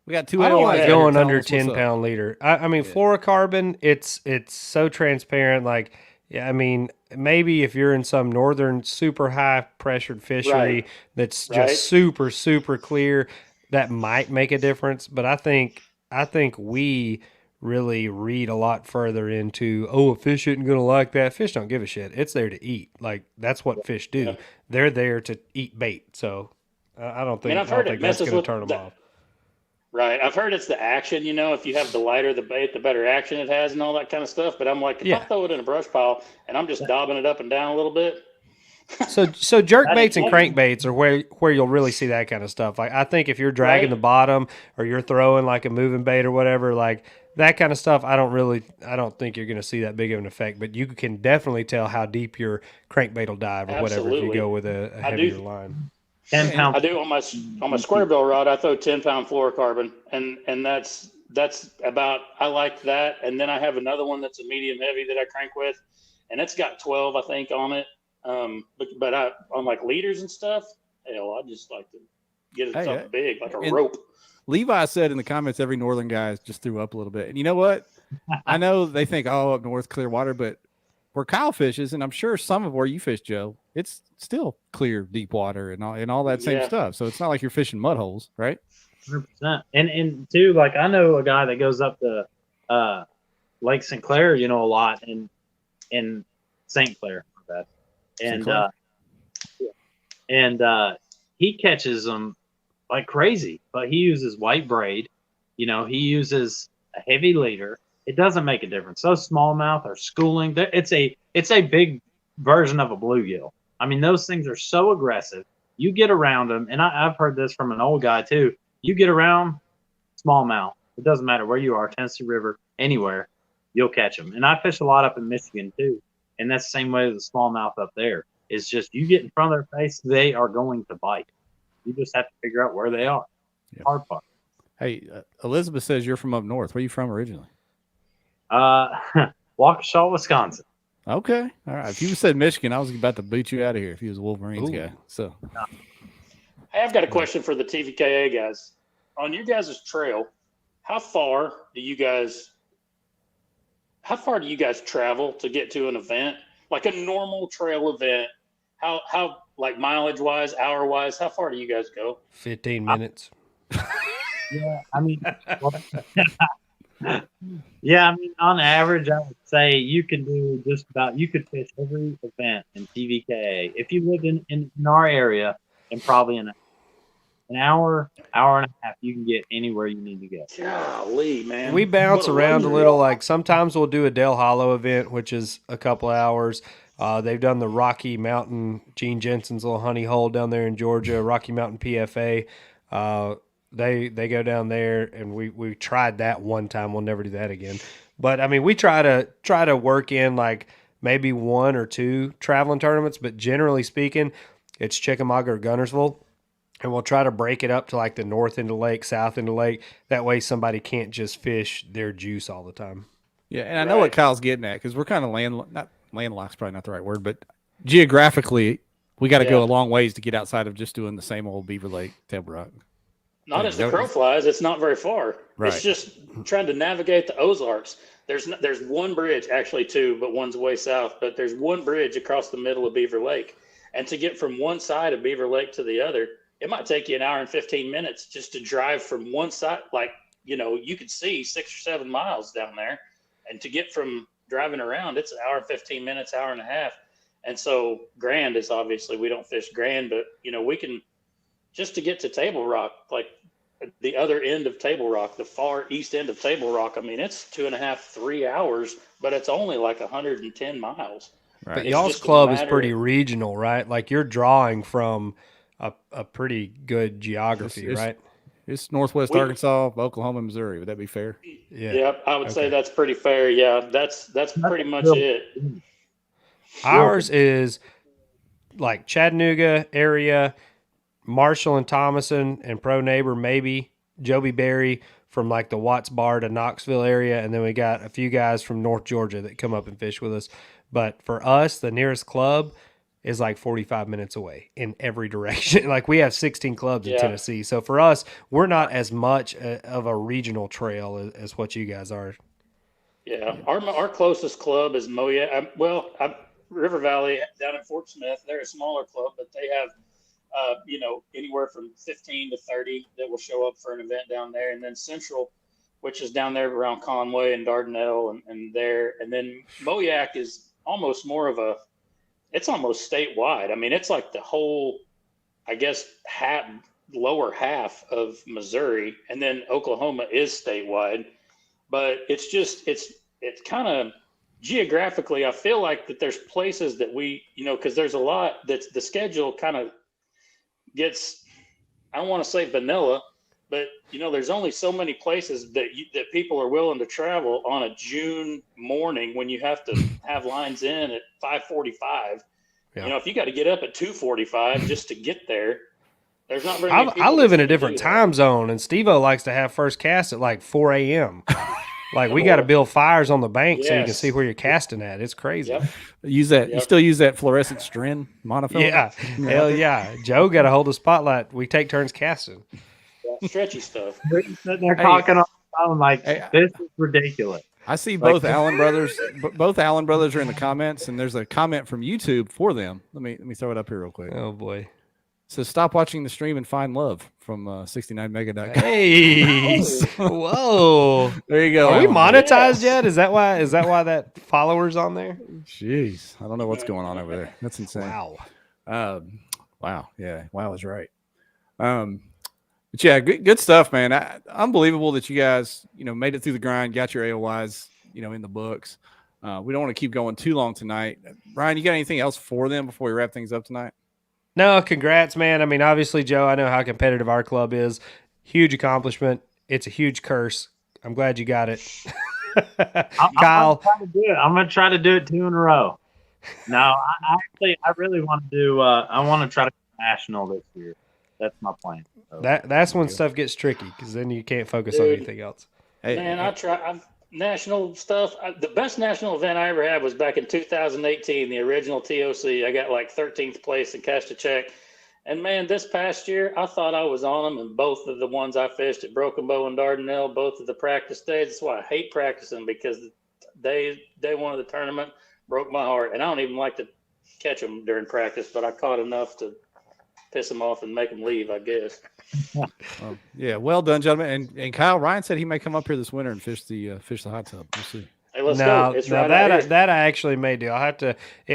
We got two I don't AOYs. like here going telling under us what's up. 10-pound leader. I mean, fluorocarbon, it's so transparent. Like, yeah, I mean, maybe if you're in some northern super high pressured fishery Right. that's Right. just super, super clear, that might make a difference. But I think we really read a lot further into, a fish isn't going to like that. Fish don't give a shit. It's there to eat. Like, that's what fish do. Yeah. They're there to eat bait. So I don't think, I've heard it that's messes going with to turn them the, off. Right. I've heard it's the action, if you have the lighter the bait, the better action it has and all that kind of stuff. But I'm like, if I throw it in a brush pile and I'm just daubing it up and down a little bit. So jerk baits and crankbaits are where you'll really see that kind of stuff. Like, I think if you're dragging the bottom or you're throwing like a moving bait or whatever, like that kind of stuff, I don't think you're going to see that big of an effect. But you can definitely tell how deep your crankbait will dive or whatever if you go with a heavier line. 10 pound. I do on my square bill rod. I throw 10-pound fluorocarbon, and that's about. I like that. And then I have another one that's a medium heavy that I crank with, and it's got 12, I think, on it. But I on like leaders and stuff. Hell, I just like to get it something big, like a rope. Levi said in the comments, every northern guy just threw up a little bit. And you know what? I know they think, up north, clear water, but where Kyle fishes, and I'm sure some of where you fish, Joe, it's still clear, deep water and all that same stuff. So it's not like you're fishing mud holes, right? 100%. And too, like I know a guy that goes up to Lake St. Clair, a lot, in St. Clair, and he catches them like crazy, but he uses white braid. He uses a heavy leader. It doesn't make a difference. Those smallmouth are schooling. It's a big version of a bluegill. I mean, those things are so aggressive. You get around them, and I've heard this from an old guy too. You get around smallmouth. It doesn't matter where you are, Tennessee River, anywhere, you'll catch them. And I fish a lot up in Michigan too, and that's the same way as the smallmouth up there. It's just you get in front of their face, they are going to bite. You just have to figure out where they are. Yep. Hard part. Hey, Elizabeth says you're from up north. Where are you from originally? Waukesha, Wisconsin. Okay. All right. If you said Michigan, I was about to boot you out of here if you was a Wolverines guy. So, Hey, I've got a question for the TVKA guys. On your guys' trail, how far do you guys travel to get to an event? Like a normal trail event, how like mileage wise, hour wise, how far do you guys go? 15 minutes. Yeah, I mean, on average, I would say you could do you could fish every event in TVKA. If you lived in our area, in probably an hour and a half, you can get anywhere you need to go. Golly, man. We bounce around a little. Like sometimes we'll do a Del Hollow event, which is a couple of hours. They've done the Rocky Mountain, Gene Jensen's little honey hole down there in Georgia, Rocky Mountain PFA. They go down there, and we tried that one time. We'll never do that again. But I mean, we try to work in like maybe 1 or 2 traveling tournaments, but generally speaking, it's Chickamauga or Guntersville. And we'll try to break it up to like the north end of the lake, south end of the lake. That way somebody can't just fish their juice all the time. yeah, and I know what Kyle's getting at because we're kind of landlocked, probably not the right word, but geographically, we got to go a long ways to get outside of just doing the same old Beaver Lake, Table Rock. Not as the crow flies, it's not very far. Right. It's just trying to navigate the Ozarks. There's one bridge, actually 2, but one's way south. But there's one bridge across the middle of Beaver Lake, and to get from one side of Beaver Lake to the other, it might take you an hour and 15 minutes just to drive from one side. Like, you could see 6 or 7 miles down there, and to get from driving around, it's an hour and 15 minutes, hour and a half. And so Grand is obviously, we don't fish Grand, but we can just to get to Table Rock, like the other end of Table Rock, the far east end of Table Rock. I mean, it's 2.5, 3 hours, but it's only like 110 miles. Right. But y'all's club is pretty regional, right? Like you're drawing from a pretty good geography, right? It's Northwest Arkansas, Oklahoma, Missouri. Would that be fair? Yeah. Yep, I would say that's pretty fair. Yeah, that's pretty much it. Ours is like Chattanooga area, Marshall and Thomason and Pro Neighbor, maybe Joby Berry, from like the Watts Bar to Knoxville area, and then we got a few guys from North Georgia that come up and fish with us. But for us, the nearest club is like 45 minutes away in every direction. Like we have 16 clubs in Yeah. Tennessee. So for us, we're not as much of a regional trail as what you guys are. Yeah, our closest club is Moya. River Valley down in Fort Smith. They're a smaller club, but they have, anywhere from 15 to 30 that will show up for an event down there. And then Central, which is down there around Conway and Dardanelle and there. And then Moyac is almost more of it's almost statewide. I mean, it's like the whole, I guess, lower half of Missouri. And then Oklahoma is statewide. But it's kind of geographically, I feel like that there's places that we, because there's a lot that's the schedule kind of gets, I don't want to say vanilla, but there's only so many places that people are willing to travel on a June morning when you have to have lines in at 5:45. Yeah. If you got to get up at 2:45 just to get there, there's not very many people I live in a that different do that. time zone, and Steve-O likes to have first cast at like 4 a.m. Like we got to build fires on the bank so you can Yes. see where you're casting at. It's crazy. Yep. Use that. You Yep. still use that fluorescent strand monofilament? Yeah, hell yeah. Joe got to hold the spotlight. We take turns casting. Yeah, stretchy stuff. You're sitting there Hey. talking on the phone like, Hey. this is ridiculous. I see Like- both Allen brothers. Both Allen brothers are in the comments, and there's a comment from YouTube for them. Let me throw it up here real quick. Oh boy. So stop watching the stream and find love from 69mega.com. Hey, whoa. There you go. Are we Allen. monetized Yes. yet? Is that why that follower's on there? Jeez, I don't know what's going on over there. That's insane. Wow. Wow. Yeah. Wow is right. But yeah, good stuff, man. Unbelievable that you guys, made it through the grind, got your AOYs, in the books. We don't want to keep going too long tonight. Ryan, you got anything else for them before we wrap things up tonight? No, congrats, man. I mean, obviously, Joe, I know how competitive our club is. Huge accomplishment. It's a huge curse. I'm glad you got it. Kyle. I'm going to try to do it 2 in a row. No, I really want to do, I want to try to go national this year. That's my plan. So. That's when stuff gets tricky because then you can't focus on Dude. anything else. Hey, Man, national stuff. The best national event I ever had was back in 2018, the original TOC. I got like 13th place and cashed a check. And man, this past year, I thought I was on them in both of the ones I fished at Broken Bow and Dardanelle, both of the practice days. That's why I hate practicing, because day one of the tournament broke my heart. And I don't even like to catch them during practice, but I caught enough to piss them off and make them leave, I guess. yeah, well done, gentlemen. And Kyle, Ryan said he may come up here this winter and fish the hot tub. We'll see. Hey, let's Now, go. It's now right out here. that I actually may do.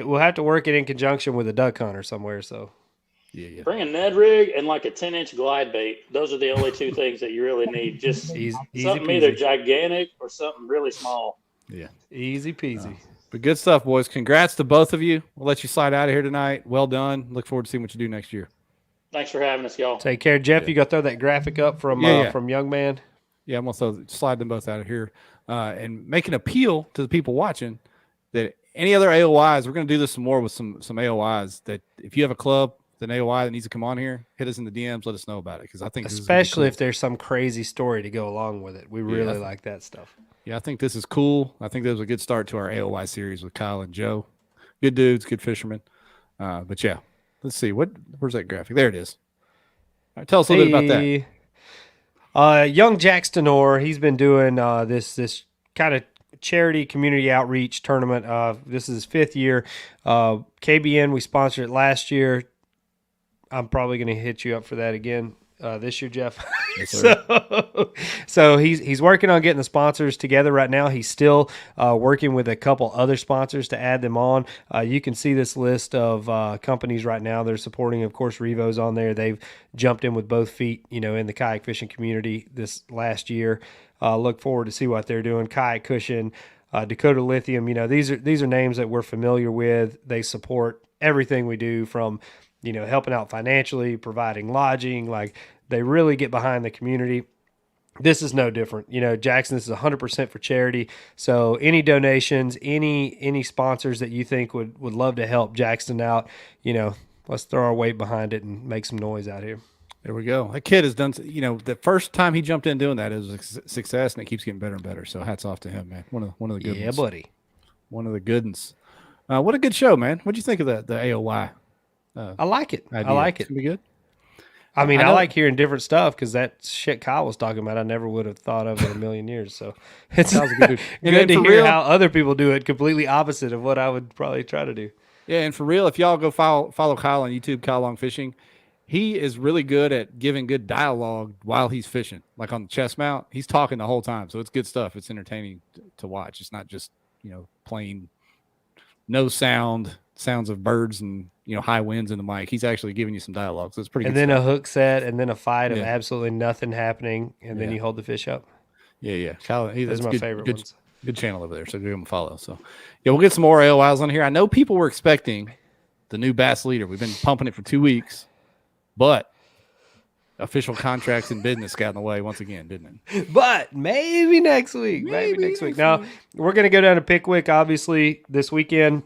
We'll have to work it in conjunction with a duck hunter somewhere. So Yeah. Bring a Ned rig and like a 10-inch glide bait. Those are the only two things that you really need. Just easy something either peasy. gigantic or something really small. Yeah. Easy peasy. But good stuff, boys. Congrats to both of you. We'll let you slide out of here tonight. Well done. Look forward to seeing what you do next year. Thanks for having us, y'all. Take care, Jeff. You got to throw that graphic up from from Young Man. Yeah, I'm going to slide them both out of here and make an appeal to the people watching that any other AOYs, we're going to do this some more with some AOYs, that if you have a club, an AOY that needs to come on here, hit us in the DMs, let us know about it, because I think Especially if there's some crazy story to go along with it. We really like that stuff. Yeah, I think this is cool. I think that was a good start to our AOY series with Kyle and Joe. Good dudes, good fishermen. But yeah, let's see. Where's that graphic? There it is. All right, tell us a little bit about that. Young Jackson Orr, he's been doing this kind of charity community outreach tournament. This is his 5th year. KBN, we sponsored it last year. I'm probably going to hit you up for that again this year, Jeff. Yes, sir. So he's working on getting the sponsors together right now. He's still working with a couple other sponsors to add them on. You can see this list of companies right now. They're supporting, of course, Revo's on there. They've jumped in with both feet, in the kayak fishing community this last year. Look forward to see what they're doing. Kayak Cushion, Dakota Lithium. These are names that we're familiar with. They support everything we do, from helping out financially, providing lodging. Like, they really get behind the community. This is no different. Jackson, this is 100% for charity. So any donations, any sponsors that you think would love to help Jackson out, let's throw our weight behind it and make some noise out here. There we go. That kid has done, the first time he jumped in doing that, it was a success, and it keeps getting better and better. So hats off to him, man. One of the good ones. Yeah, buddy. One of the good ones. What a good show, man. What'd you think of the AOY? I like it. Idea? I like It's it. gonna be good. I mean, I I know- like hearing different stuff because that shit Kyle was talking about, I never would have thought of in a million years. So it's Kyle's a good dude. And good to for hear real- how other people do it, completely opposite of what I would probably try to do. Yeah, and for real, if y'all go follow Kyle on YouTube, Kyle Long Fishing, he is really good at giving good dialogue while he's fishing. Like on the chest mount, he's talking the whole time, so it's good stuff. It's entertaining to watch. It's not just plain no sounds of birds and high winds in the mic. He's actually giving you some dialogue, so it's pretty. And good then stuff. a hook set, and then a fight of Yeah. absolutely nothing happening, and then Yeah. you hold the fish up. Yeah. Kyle, Those that's are my good, favorite good, ones. Good channel over there, so give him a follow. So yeah, we'll get some more AOYs on here. I know people were expecting the new bass leader. We've been pumping it for 2 weeks, but official contracts and business got in the way once again, didn't it? But maybe next week. Maybe next week. Now, we're going to go down to Pickwick, obviously, this weekend.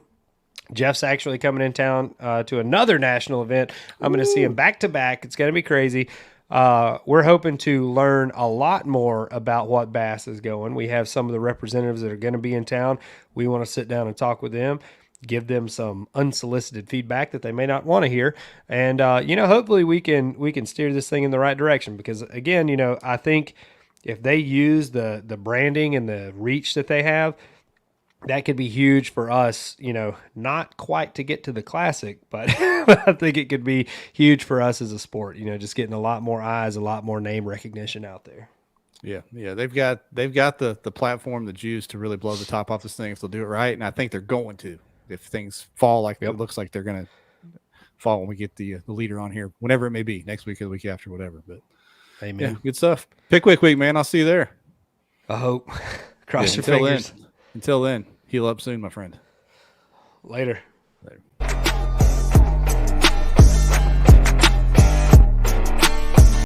Jeff's actually coming in town to another national event. I'm going to see him back to back. It's going to be crazy. We're hoping to learn a lot more about what bass is going. We have some of the representatives that are going to be in town. We want to sit down and talk with them, give them some unsolicited feedback that they may not want to hear. And, hopefully we can steer this thing in the right direction because, again, I think if they use the branding and the reach that they have, that could be huge for us, not quite to get to the classic, but I think it could be huge for us as a sport, just getting a lot more eyes, a lot more name recognition out there. Yeah. They've got the platform, the juice to really blow the top off this thing if they'll do it right. And I think they're going to, if things fall like it looks like they're going to fall when we get the leader on here, whenever it may be, next week or the week after, whatever. But Amen. yeah, good stuff. Pickwick week, man. I'll see you there. I hope. Cross your Until fingers. then, heal up soon, my friend. Later.